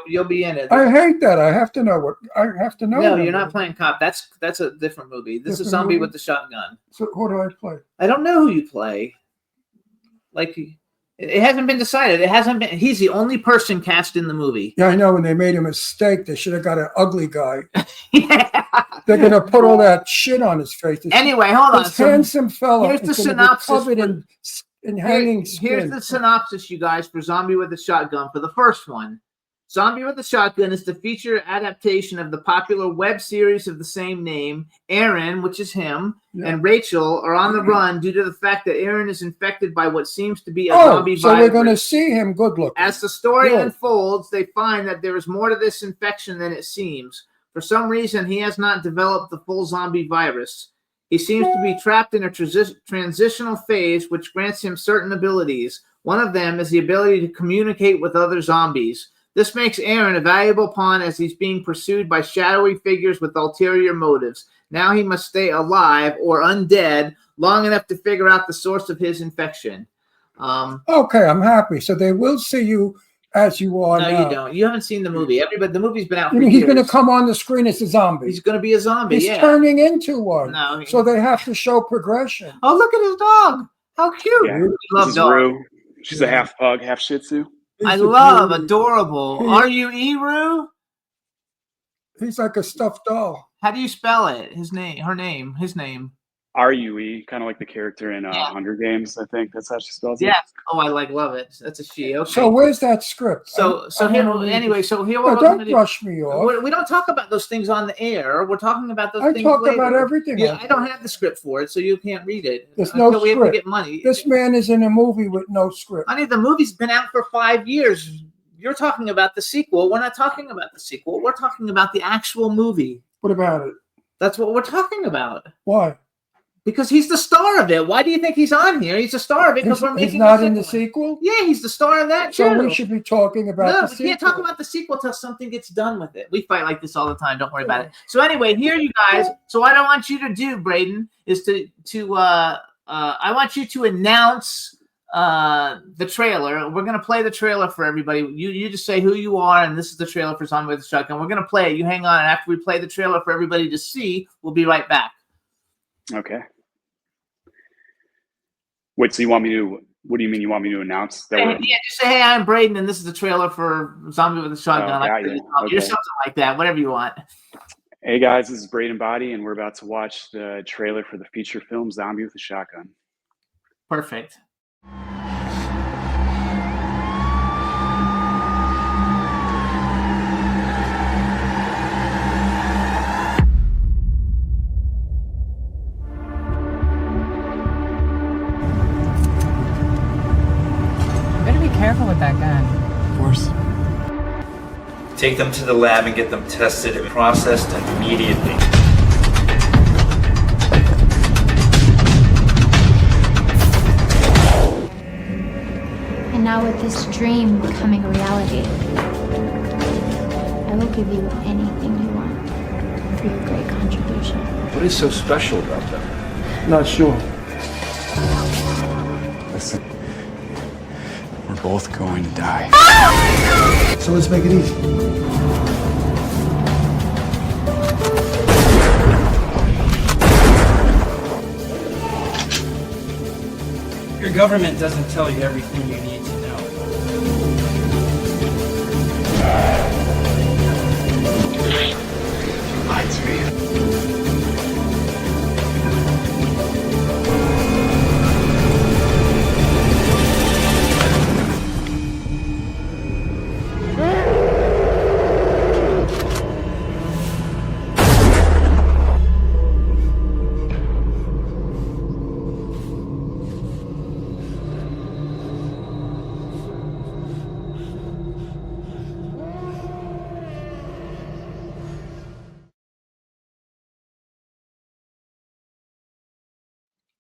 you'll be in it. I hate that. I have to know what I have to know. No, you're not playing cop. That's a different movie. This is Zombie with the Shotgun. So who do I play? I don't know who you play. Like, it hasn't been decided. It hasn't been. He's the only person cast in the movie. Yeah, I know. When they made a mistake, they should have got an ugly guy. Yeah. They're gonna put all that shit on his face. Anyway, hold on. This handsome fella. Here's the synopsis. Covered in in hanging Here's skin. the synopsis, you guys, for Zombie with a Shotgun for the first one. Zombie with a Shotgun is the feature adaptation of the popular web series of the same name. Aaron, which is him, and Rachel are on the run due to the fact that Aaron is infected by what seems to be a zombie so virus. we're going to see him good looking. As the story Good. unfolds, they find that there is more to this infection than it seems. For some reason, he has not developed the full zombie virus. He seems to be trapped in a transitional phase, which grants him certain abilities. One of them is the ability to communicate with other zombies. This makes Aaron a valuable pawn as he's being pursued by shadowy figures with ulterior motives. Now he must stay alive or undead long enough to figure out the source of his infection. Okay, I'm happy. So they will see you as you are No, now. you don't. You haven't seen the movie. The movie's been out You for mean years. he's going to come on the screen as a zombie? He's going to be a zombie, He's yeah. turning into one. No, so they have to show progression. Oh, look at his dog. How cute. Yeah. We love This is dogs. Rue. She's a half pug, half Shih Tzu. I He's a love beauty. adorable. R-U-E, Rue? He's like a stuffed doll. How do you spell it? His name. R-U-E, kind of like the character in Hunger Games, I think. That's how she spells it. Yeah. Oh, I love it. That's a she. Okay. So where's that script? So here No, we're don't gonna do. brush me off. We don't talk about those things on the air. We're talking about those I things talk later. about everything. Yeah, I don't have the script for it, so you can't read it. There's until no we have to script. get money. This man is in a movie with no script. Honey, the movie's been out for 5 years. You're talking about the sequel. We're not talking about the sequel. We're talking about the actual movie. What about it? That's what we're talking about. Why? Because he's the star of it. Why do you think he's on here? He's the star of it because we're making He's not a in the sequel. sequel? Yeah, he's the star of that So too. we should be talking about No, the we sequel. can't talk about the sequel till something gets done with it. We fight like this all the time. Don't worry about it. So anyway, here you guys. So what I want you to do, Braeden, is I want you to announce the trailer. We're gonna play the trailer for everybody. You just say who you are, and this is the trailer for Zombie with a Shotgun. We're gonna play it. You hang on, and after we play the trailer for everybody to see, we'll be right back. Okay. Wait, so what do you mean you want me to announce that? Yeah, just say, hey, I'm Braeden, and this is the trailer for Zombie with a Shotgun. got you. Okay. Or something like that, whatever you want. Hey guys, this is Braeden Baade, and we're about to watch the trailer for the feature film Zombie with a Shotgun. Perfect. Better be careful with that gun. Of course. Take them to the lab and get them tested and processed immediately. And now with this dream becoming a reality, I will give you anything you want for your great contribution. What is so special about them? Not sure. Listen, we're both going to die. So let's make it easy. Your government doesn't tell you everything you need to know. Lied to me.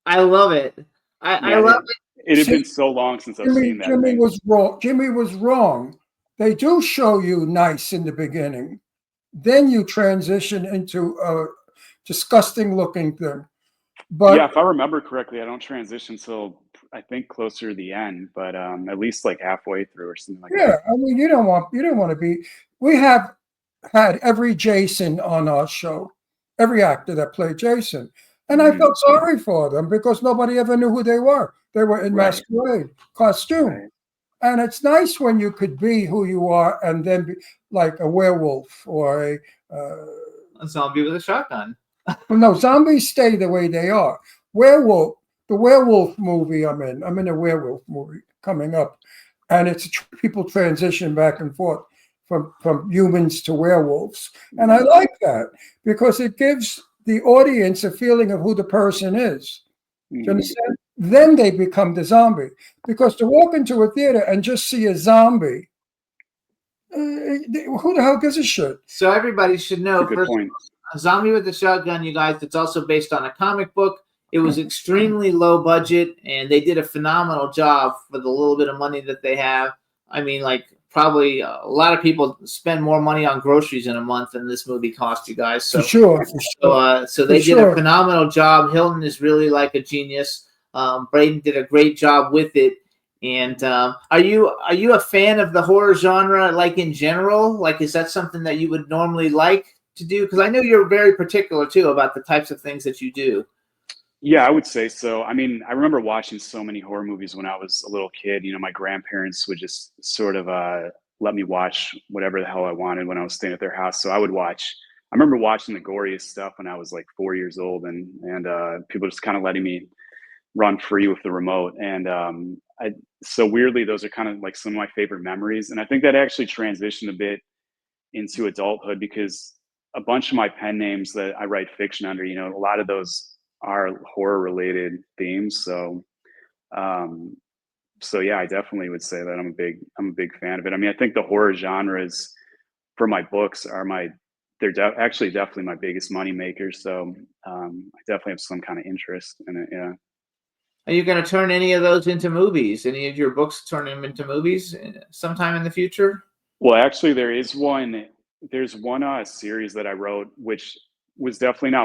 I love it. I love it. It had been so long since I've seen that. Jimmy thing. was wrong. Jimmy was wrong. They do show you nice in the beginning. Then you transition into a disgusting looking thing. But yeah, if I remember correctly, I don't transition till I think closer to the end, but at least like halfway through or something like yeah, that. I mean, you don't want to be. We have had every Jason on our show, every actor that played Jason, and I felt sorry for them because nobody ever knew who they were. They were in masquerade costume, and it's nice when you could be who you are and then be like a werewolf or a zombie with a shotgun. Well, no, zombies stay the way they are. Werewolf, the werewolf movie I'm in. I'm in a werewolf movie coming up, and it's people transition back and forth from humans to werewolves, and I like that because it gives the audience a feeling of who the person is. Do you understand? Then they become the zombie, because to walk into a theater and just see a zombie, who the hell gives a shit? So everybody should know, Good first, point. A Zombie with a Shotgun, you guys, it's also based on a comic book. It was extremely low budget, and they did a phenomenal job for the little bit of money that they have. I mean, like, probably a lot of people spend more money on groceries in a month than this movie cost you guys. So, For sure. so they did a phenomenal job. Hilton is really like a genius. Braeden did a great job with it. And are you a fan of the horror genre, like in general? Like, is that something that you would normally like to do? Because I know you're very particular too about the types of things that you do. Yeah, I would say so. I mean, I remember watching so many horror movies when I was a little kid. You know, my grandparents would just sort of let me watch whatever the hell I wanted when I was staying at their house. So I would watch. I remember watching the goriest stuff when I was like 4 years old, and people just kind of letting me run free with the remote. And so weirdly, those are kind of like some of my favorite memories. And I think that actually transitioned a bit into adulthood, because a bunch of my pen names that I write fiction under, you know, a lot of those are horror related themes. So yeah, I definitely would say that I'm a big fan of it. I mean, I think the horror genres for my books are actually definitely my biggest money makers. So I definitely have some kind of interest in it. Yeah. Are you going to turn any of those into movies? Any of your books turn them into movies sometime in the future? Well, actually, there's one series that I wrote, which was definitely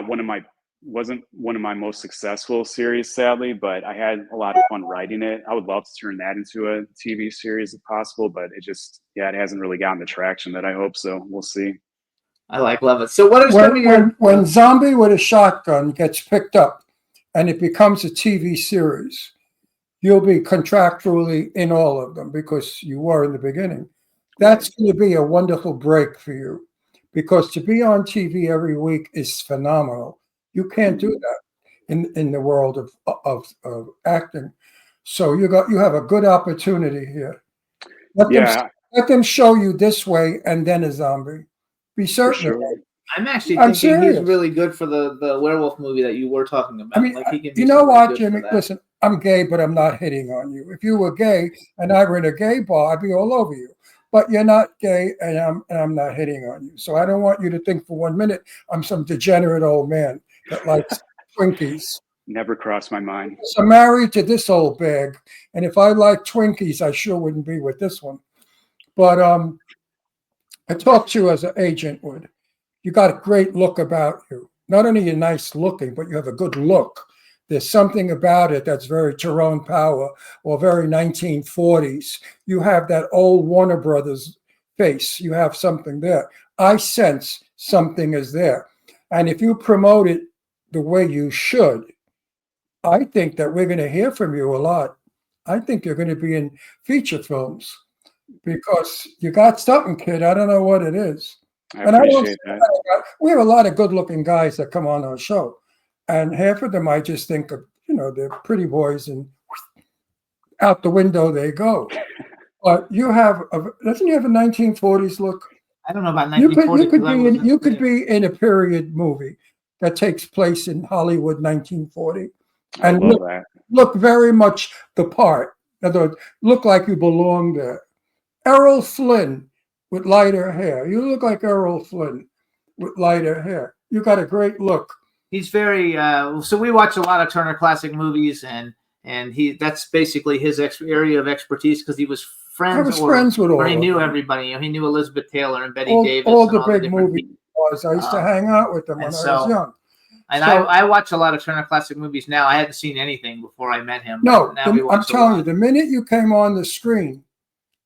wasn't one of my most successful series, sadly, but I had a lot of fun writing it. I would love to turn that into a TV series if possible, but it hasn't really gotten the traction that I hope. So we'll see. I love it. So what are some of your... When Zombie with a Shotgun gets picked up and it becomes a TV series, you'll be contractually in all of them because you were in the beginning. That's going to be a wonderful break for you, because to be on TV every week is phenomenal. You can't do that in the world of acting. So you have a good opportunity here. Let them show you this way and then a zombie. Be certain of that. I'm actually thinking he's really good for the werewolf movie that you were talking about. I mean, like, he can be you know what, good Jimmy? Listen, I'm gay, but I'm not hitting on you. If you were gay and I were in a gay bar, I'd be all over you. But you're not gay, and I'm not hitting on you. So I don't want you to think for 1 minute I'm some degenerate old man that likes Twinkies. Never crossed my mind. So I'm married to this old bag, and if I like Twinkies, I sure wouldn't be with this one. But I talk to you as an agent would. You got a great look about you. Not only are you nice looking, but you have a good look. There's something about it that's very Tyrone Power or very 1940s. You have that old Warner Brothers face. You have something there. I sense something is there. And if you promote it the way you should, I think that we're going to hear from you a lot. I think you're going to be in feature films because you got something, kid. I don't know what it is. I appreciate that. We have a lot of good-looking guys that come on our show. And half of them, I just think of, they're pretty boys, and out the window they go. But you have, doesn't you have a 1940s look? I don't know about 1940s. You could be in a period movie that takes place in Hollywood, 1940, and look very much the part. In other words, look like you belong there. Errol Flynn with lighter hair. You look like Errol Flynn with lighter hair. You got a great look. He's very so we watch a lot of Turner Classic Movies, and that's basically his area of expertise, because he was friends with all. He knew everybody. He knew Elizabeth Taylor and Betty Davis. All the big movie stars. I used to hang out with them when I was young. And I watch a lot of Turner Classic Movies now. I hadn't seen anything before I met him. No, I'm telling you, the minute you came on the screen,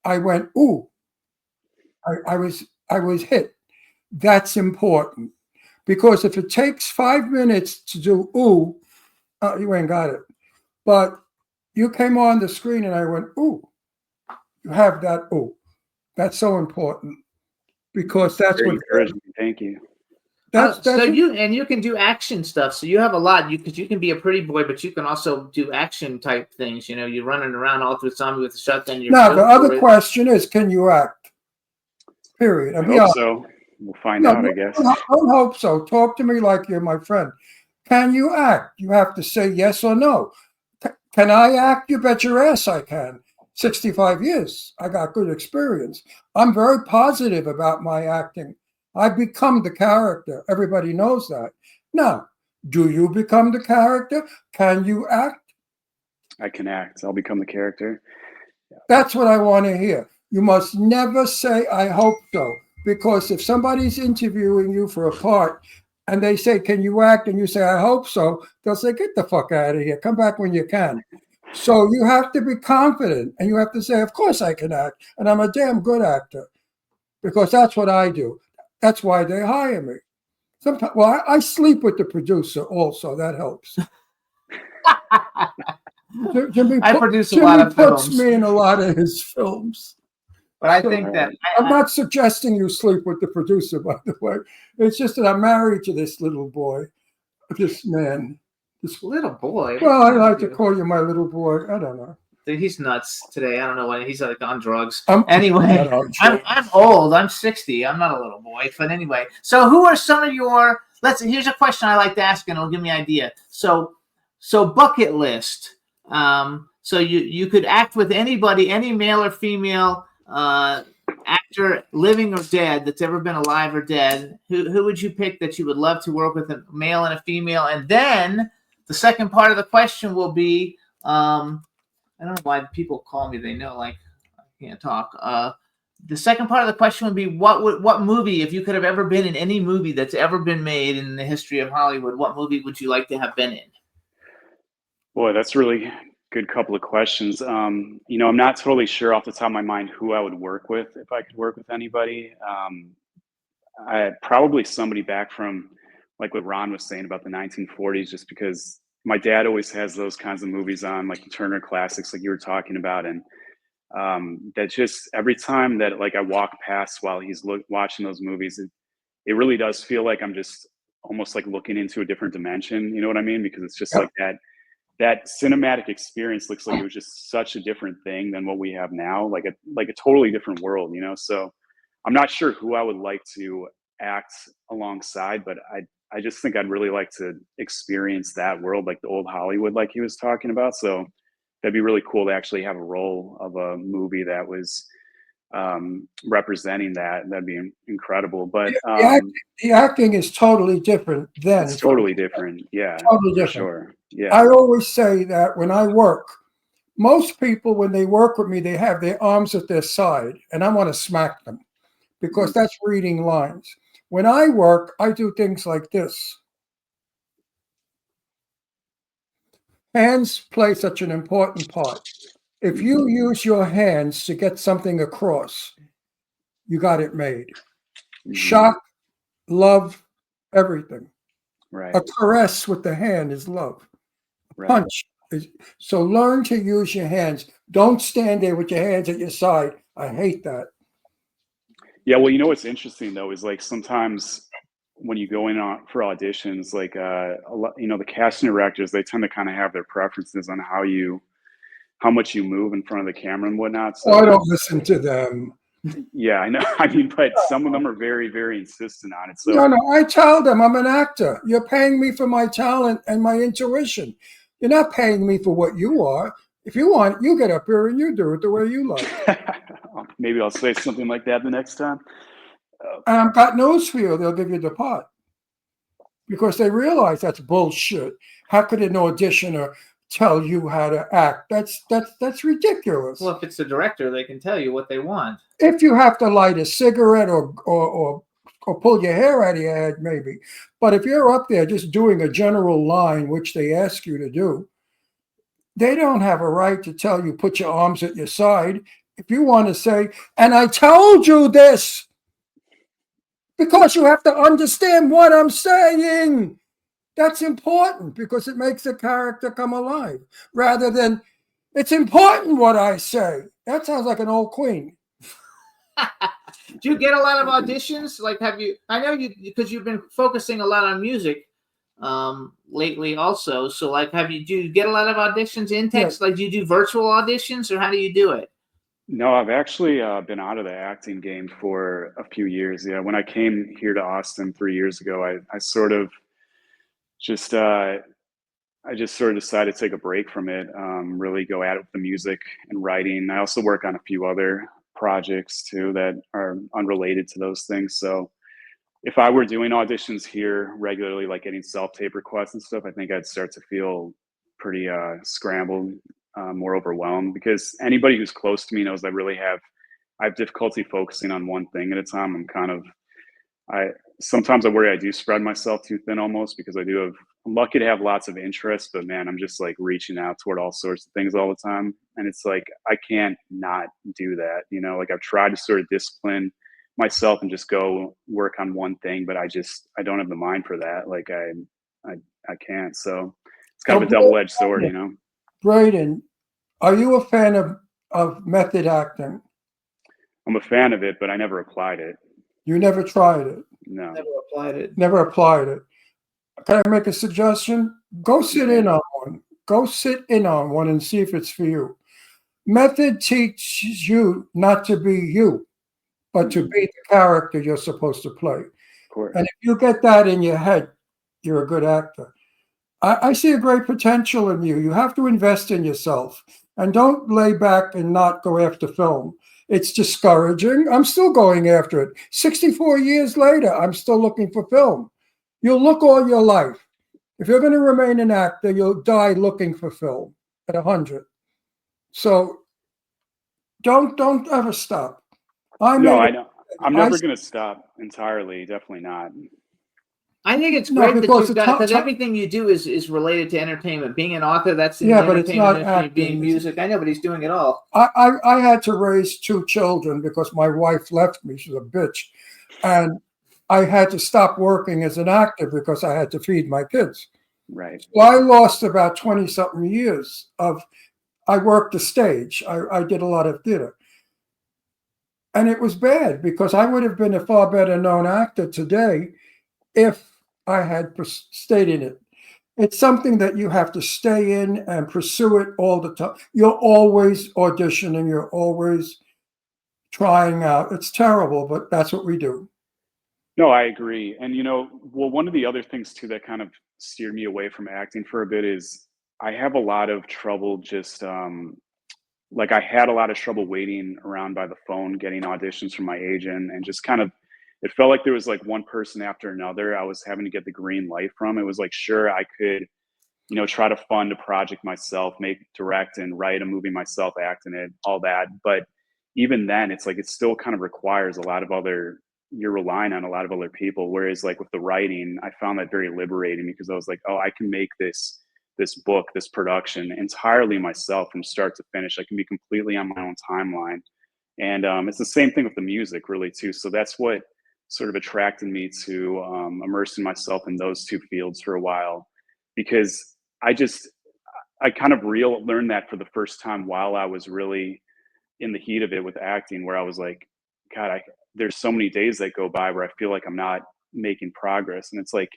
I went, ooh. I was hit. That's important. Because if it takes 5 minutes to do ooh, you ain't got it. But you came on the screen and I went, ooh, you have that ooh. That's so important, because that's very what encouraging. Thank you. That's so you can do action stuff. So you have a lot. Because you can be a pretty boy, but you can also do action type things. You know, you're running around all through zombie with a shotgun. You're now the built other for it. question is, can you act? Period. I hope so. We'll find out, I guess. Don't hope so. Talk to me like you're my friend. Can you act? You have to say yes or no. Can I act? You bet your ass I can. 65 years. I got good experience. I'm very positive about my acting. I've become the character. Everybody knows that. Now, do you become the character? Can you act? I can act. I'll become the character. That's what I want to hear. You must never say, I hope so. Because if somebody's interviewing you for a part and they say, can you act? And you say, I hope so. They'll say, get the fuck out of here. Come back when you can. So you have to be confident and you have to say, of course I can act. And I'm a damn good actor because that's what I do. That's why they hire me. Sometimes, well, I sleep with the producer also. That helps. I produce a lot of puts films. me in a lot of his films. But I think that I'm not suggesting you sleep with the producer, by the way. It's just that I'm married to this little boy, this man. This little boy. Well, I like to call you my little boy. I don't know. He's nuts today. I don't know why he's like on drugs. I'm old. I'm 60. I'm not a little boy. But anyway, so who are some of your? Here's a question I like to ask, and it'll give me an idea. So bucket list. So you could act with anybody, any male or female actor, living or dead, that's ever been alive or dead. Who would you pick that you would love to work with, a male and a female? And then the second part of the question will be, I don't know why people call me. They know, like, I can't talk. The second part of the question would be, what movie, if you could have ever been in any movie that's ever been made in the history of Hollywood, what movie would you like to have been in? Boy, that's a really good couple of questions. I'm not totally sure off the top of my mind who I would work with if I could work with anybody. Probably somebody back from, like what Ron was saying about the 1940s, just because my dad always has those kinds of movies on, like the Turner classics, like you were talking about, and that just every time that like I walk past while he's watching those movies, it really does feel like I'm just almost like looking into a different dimension. You know what I mean? Because it's just like that cinematic experience looks like it was just such a different thing than what we have now, like a totally different world. So I'm not sure who I would like to act alongside, but I just think I'd really like to experience that world, like the old Hollywood, like he was talking about. So that'd be really cool to actually have a role of a movie that was representing that. That'd be incredible. But the acting is totally different then. It's totally different. Yeah, totally different. Sure. Yeah. I always say that when I work, most people, when they work with me, they have their arms at their side, and I want to smack them because that's reading lines. When I work, I do things like this. Hands play such an important part. If you use your hands to get something across, you got it made. Shock, love, everything. Right. A caress with the hand is love. A punch. So learn to use your hands. Don't stand there with your hands at your side. I hate that. Yeah, well, what's interesting though is like sometimes when you go in for auditions, like the casting directors, they tend to kind of have their preferences on how much you move in front of the camera and whatnot. So I don't listen to them. Yeah, I know. But some of them are very, very insistent on it. So No, I tell them I'm an actor. You're paying me for my talent and my intuition. You're not paying me for what you are. If you want, you get up here and you do it the way you like. Maybe I'll say something like that the next time. I've got news for you. They'll give you the part because they realize that's bullshit. How could an auditioner tell you how to act? That's ridiculous. Well, if it's the director, they can tell you what they want. If you have to light a cigarette or pull your hair out of your head, maybe. But if you're up there just doing a general line, which they ask you to do, they don't have a right to tell you put your arms at your side. If you want to say, and I told you this, because you have to understand what I'm saying. That's important because it makes the character come alive rather than it's important what I say. That sounds like an old queen. Do you get a lot of auditions? Like, have you? I know you because you've been focusing a lot on music lately, also. So, like, do you get a lot of auditions in text? Like, do you do virtual auditions, or how do you do it? No, I've actually been out of the acting game for a few years. Yeah, when I came here to Austin 3 years ago, I sort of just I just sort of decided to take a break from it, really go at it with the music and writing. I also work on a few other projects too that are unrelated to those things. So if I were doing auditions here regularly, like getting self-tape requests and stuff, I think I'd start to feel pretty scrambled, more overwhelmed, because anybody who's close to me knows I have difficulty focusing on one thing at a time. I sometimes I worry I do spread myself too thin almost, because I'm lucky to have lots of interests, but man, I'm just like reaching out toward all sorts of things all the time. And it's like, I can't not do that. Like I've tried to sort of discipline myself and just go work on one thing, but I don't have the mind for that. Like I can't. So it's kind of a double-edged sword, Braeden, are you a fan of method acting? I'm a fan of it, but I never applied it. You never tried it? No. Never applied it. Never applied it. Can I make a suggestion? Go sit in on one. Go sit in on one and see if it's for you. Method teaches you not to be you, but to be the character you're supposed to play. Of course. And if you get that in your head, you're a good actor. I see a great potential in you. You have to invest in yourself, and don't lay back and not go after film. It's discouraging. I'm still going after it. 64 years later, I'm still looking for film. You'll look all your life. If you're going to remain an actor, you'll die looking for film at 100. So don't ever stop. I know. I'm never going to stop entirely. Definitely not. I think it's great that you've got, because everything you do is related to entertainment. Being an author, that's in the but it's entertainment not industry. acting. Being music, I know, but he's doing it all. I had to raise 2 children because my wife left me. She's a bitch. And I had to stop working as an actor because I had to feed my kids. Right. So I lost about 20-something years I worked the stage. I did a lot of theater. And it was bad because I would have been a far better known actor today if I had stayed in it. It's something that you have to stay in and pursue it all the time. You're always auditioning. You're always trying out. It's terrible, but that's what we do. No, I agree. And, one of the other things too that kind of steered me away from acting for a bit is I have a lot of trouble just, like I had a lot of trouble waiting around by the phone, getting auditions from my agent, and just kind of, it felt like there was like one person after another I was having to get the green light from. It was like, sure, I could, try to fund a project myself, direct and write a movie myself, act in it, all that. But even then, it's like, it still kind of requires you're relying on a lot of other people. Whereas like with the writing, I found that very liberating, because I was like, oh, I can make this book, this production entirely myself from start to finish. I can be completely on my own timeline. And it's the same thing with the music really too. So that's what sort of attracted me to immersing myself in those two fields for a while, because I kind of learned that for the first time while I was really in the heat of it with acting, where I was like, God, there's so many days that go by where I feel like I'm not making progress. And it's like,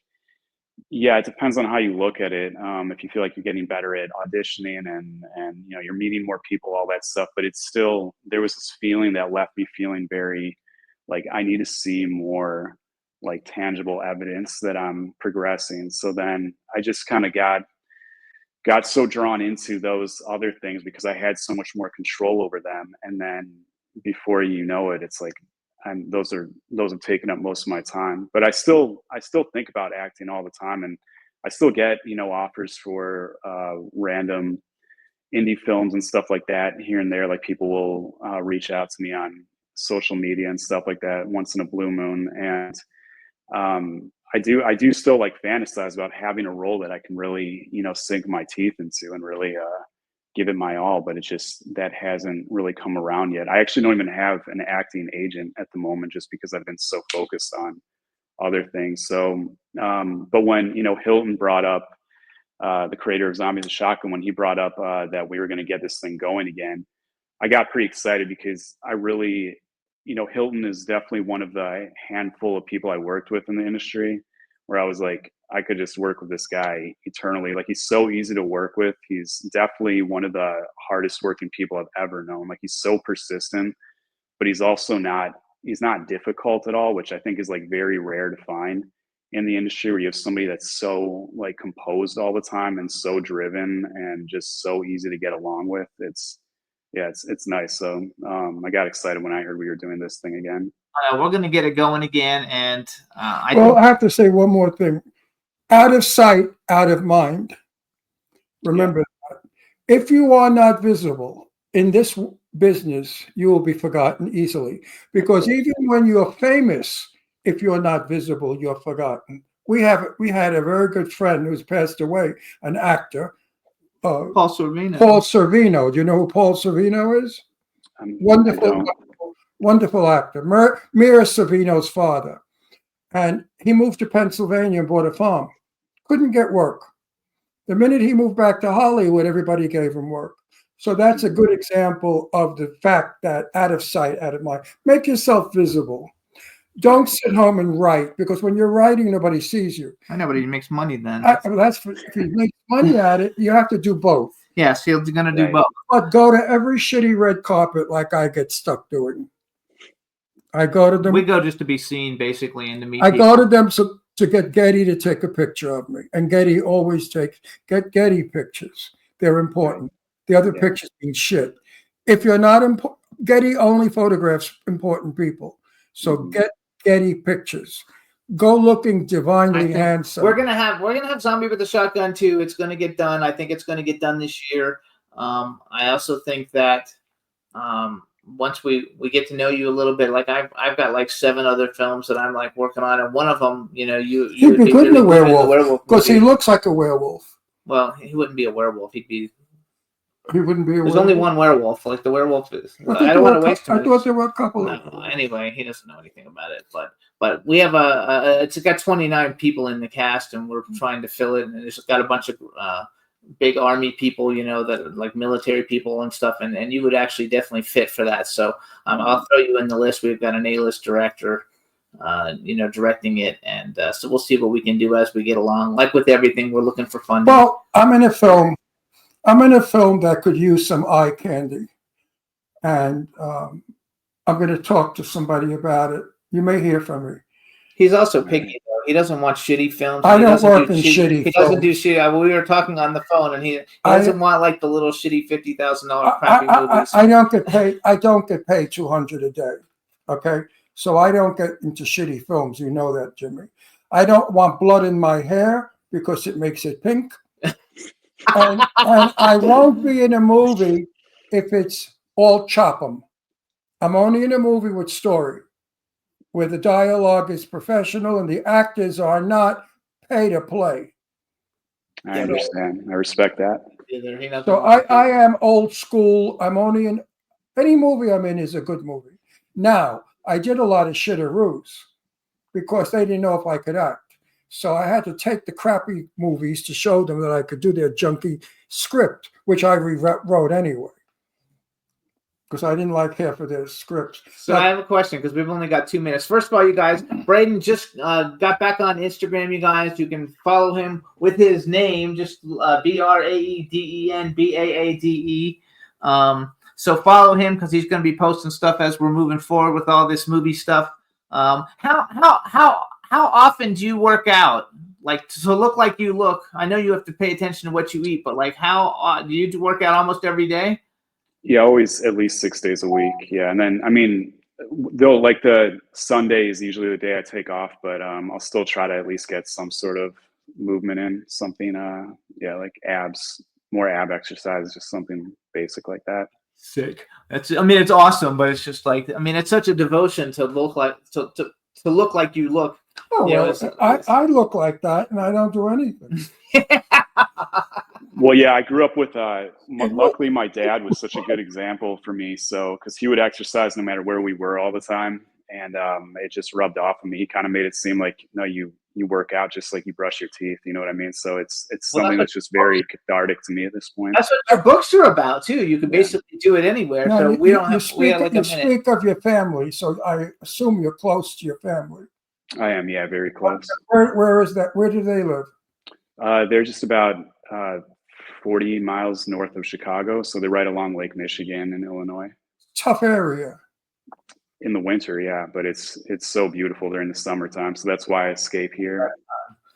yeah, it depends on how you look at it. If you feel like you're getting better at auditioning and you're meeting more people, all that stuff, but it's still, there was this feeling that left me feeling very like I need to see more like tangible evidence that I'm progressing. So then I just kind of got so drawn into those other things because I had so much more control over them. And then before you know it, it's like those have taken up most of my time. But I still think about acting all the time, and I still get offers for random indie films and stuff like that here and there. Like people will reach out to me on social media and stuff like that once in a blue moon, and I do still like fantasize about having a role that I can really sink my teeth into and really give it my all, but it's just that hasn't really come around yet. I actually don't even have an acting agent at the moment, just because I've been so focused on other things. So but when Hilton brought up, the creator of Zombies and Shotgun, when he brought up that we were going to get this thing going again, I got pretty excited because Hilton is definitely one of the handful of people I worked with in the industry where I was like, I could just work with this guy eternally. Like, he's so easy to work with. He's definitely one of the hardest working people I've ever known. Like, he's so persistent, but he's also he's not difficult at all, which I think is like very rare to find in the industry, where you have somebody that's so like composed all the time and so driven and just so easy to get along with. It's nice. So I got excited when I heard we were doing this thing again. We're going to get it going again. And I have to say one more thing. Out of sight, out of mind. Remember that. If you are not visible in this business, you will be forgotten easily. Because even when you're famous, if you're not visible, you're forgotten. We had a very good friend who's passed away, an actor, Paul Sorvino. Paul Sorvino. Do you know who Paul Sorvino is? Wonderful actor. Mira Sorvino's father. And he moved to Pennsylvania and bought a farm. Couldn't get work. The minute he moved back to Hollywood, everybody gave him work. So that's a good example of the fact that out of sight, out of mind. Make yourself visible. Don't sit home and write, because when you're writing, nobody sees you. I know, but he makes money then. If he makes money at it, you have to do both. Yes, he's going to do both. But go to every shitty red carpet like I get stuck doing. I go to them. We go just to be seen, basically, and to meet people. Go to them to get Getty to take a picture of me. And Getty always get Getty pictures. They're important. The other pictures mean shit. If you're not important, Getty only photographs important people. So get Getty pictures. Go looking divinely handsome. We're gonna have Zombie with the Shotgun too. It's gonna get done. I think it's gonna get done this year. I also think that once we get to know you a little bit, like I've got like 7 other films that I'm like working on, and one of them, you he'd be good in a werewolf because he looks like a werewolf. Well, he wouldn't be a werewolf. He wouldn't be a werewolf. There's only one werewolf. Like the werewolf is. I don't want to waste. I thought there were a couple. Anyway, he doesn't know anything about it. But we have it's got 29 people in the cast, and we're trying to fill it. And it's got a bunch of big army people, that are like military people and stuff. And you would actually definitely fit for that. So I'll throw you in the list. We've got an A-list director, directing it, and so we'll see what we can do as we get along. Like with everything, we're looking for funding. Well, I'm in a film that could use some eye candy, and I'm going to talk to somebody about it. You may hear from me. He's also picky. He doesn't want shitty films. I don't work in shitty. He doesn't do shitty. We were talking on the phone, and he doesn't want like the little shitty $50,000 crappy movies. I don't get paid. I don't get paid $200 a day. Okay, so I don't get into shitty films. You know that, Jimmy. I don't want blood in my hair because it makes it pink. And I won't be in a movie if it's all chop 'em. I'm only in a movie with story, where the dialogue is professional and the actors are not pay to play. I understand. I respect that. So I am old school. I'm only in any movie I'm in is a good movie. Now, I did a lot of shitteroos because they didn't know if I could act. So I had to take the crappy movies to show them that I could do their junky script, which I rewrote anyway, because I didn't like half of their scripts. So I have a question, because we've only got 2 minutes. First of all, you guys, Braeden just got back on Instagram, you guys. You can follow him with his name, just Braeden Baade. So follow him, because he's going to be posting stuff as we're moving forward with all this movie stuff. How often do you work out, like to look like you look? I know you have to pay attention to what you eat, but like how do you work out almost every day? Yeah, always at least 6 days a week. Yeah, and then though like the Sunday is usually the day I take off, but I'll still try to at least get some sort of movement in, something like abs, more ab exercise, just something basic like that. Sick. It's awesome, but it's just like it's such a devotion to look like to look like you look. Oh, well, I look like that, and I don't do anything. Well, yeah, I grew up with, luckily my dad was such a good example for me. So, because he would exercise no matter where we were all the time. and it just rubbed off on me. He kind of made it seem like, no, you work out just like you brush your teeth. You know what I mean? So it's something that's just very cathartic to me at this point. That's what our books are about too. You can basically do it anywhere. Now, So you, we don't have. you We speak, have like you a minute. speak of your family, so I assume you're close to your family. I am, yeah, very close. Where is that? Where do they live? They're just about 40 miles north of Chicago, so they're right along Lake Michigan in Illinois. Tough area. In the winter, yeah, but it's so beautiful during the summertime, so that's why I escape here.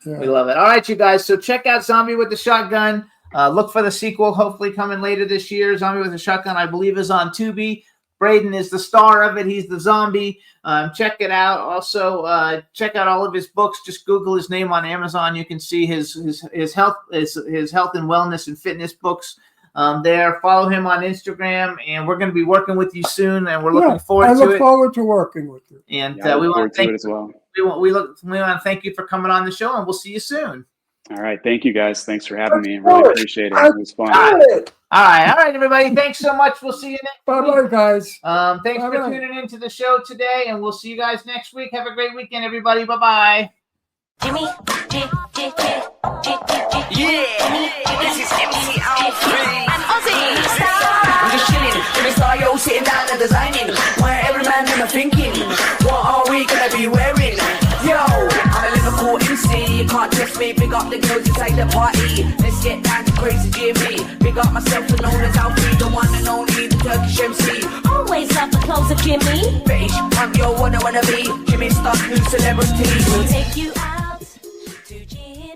Yeah. We love it. All right, you guys. So check out Zombie with the Shotgun. Look for the sequel, hopefully coming later this year. Zombie with the Shotgun, I believe, is on Tubi. Braeden is the star of it. He's the zombie. Check it out. Also, check out all of his books. Just Google his name on Amazon. You can see his health and wellness and fitness books there. Follow him on Instagram, and we're going to be working with you soon, and we're looking forward to it. I look forward to working with you. And Yeah, we want to thank it as well. We want to thank you for coming on the show, and we'll see you soon. All right, thank you guys. Thanks for having me. Really appreciate it. It was fun. All right, everybody. Thanks so much. We'll see you next week. Bye, guys. Thanks for tuning into the show today, and we'll see you guys next week. Have a great weekend, everybody. Bye-bye. Jimmy, This is MC Alfred. and Ozzy. I'm just chilling, Jimmy Star, yo, sitting down and designing. Why every man never thinking, what are we gonna be wearing? Yo, I'm a Liverpool MC, you can't test me. Big up the girls inside the party. Let's get down to crazy Jimmy. Big up myself and known as Alfred, the one and only, the Turkish MC. Always love the clothes of Jimmy. Bitch, I'm your wanna be. Jimmy Star, new celebrity. We'll take you out to Jimmy.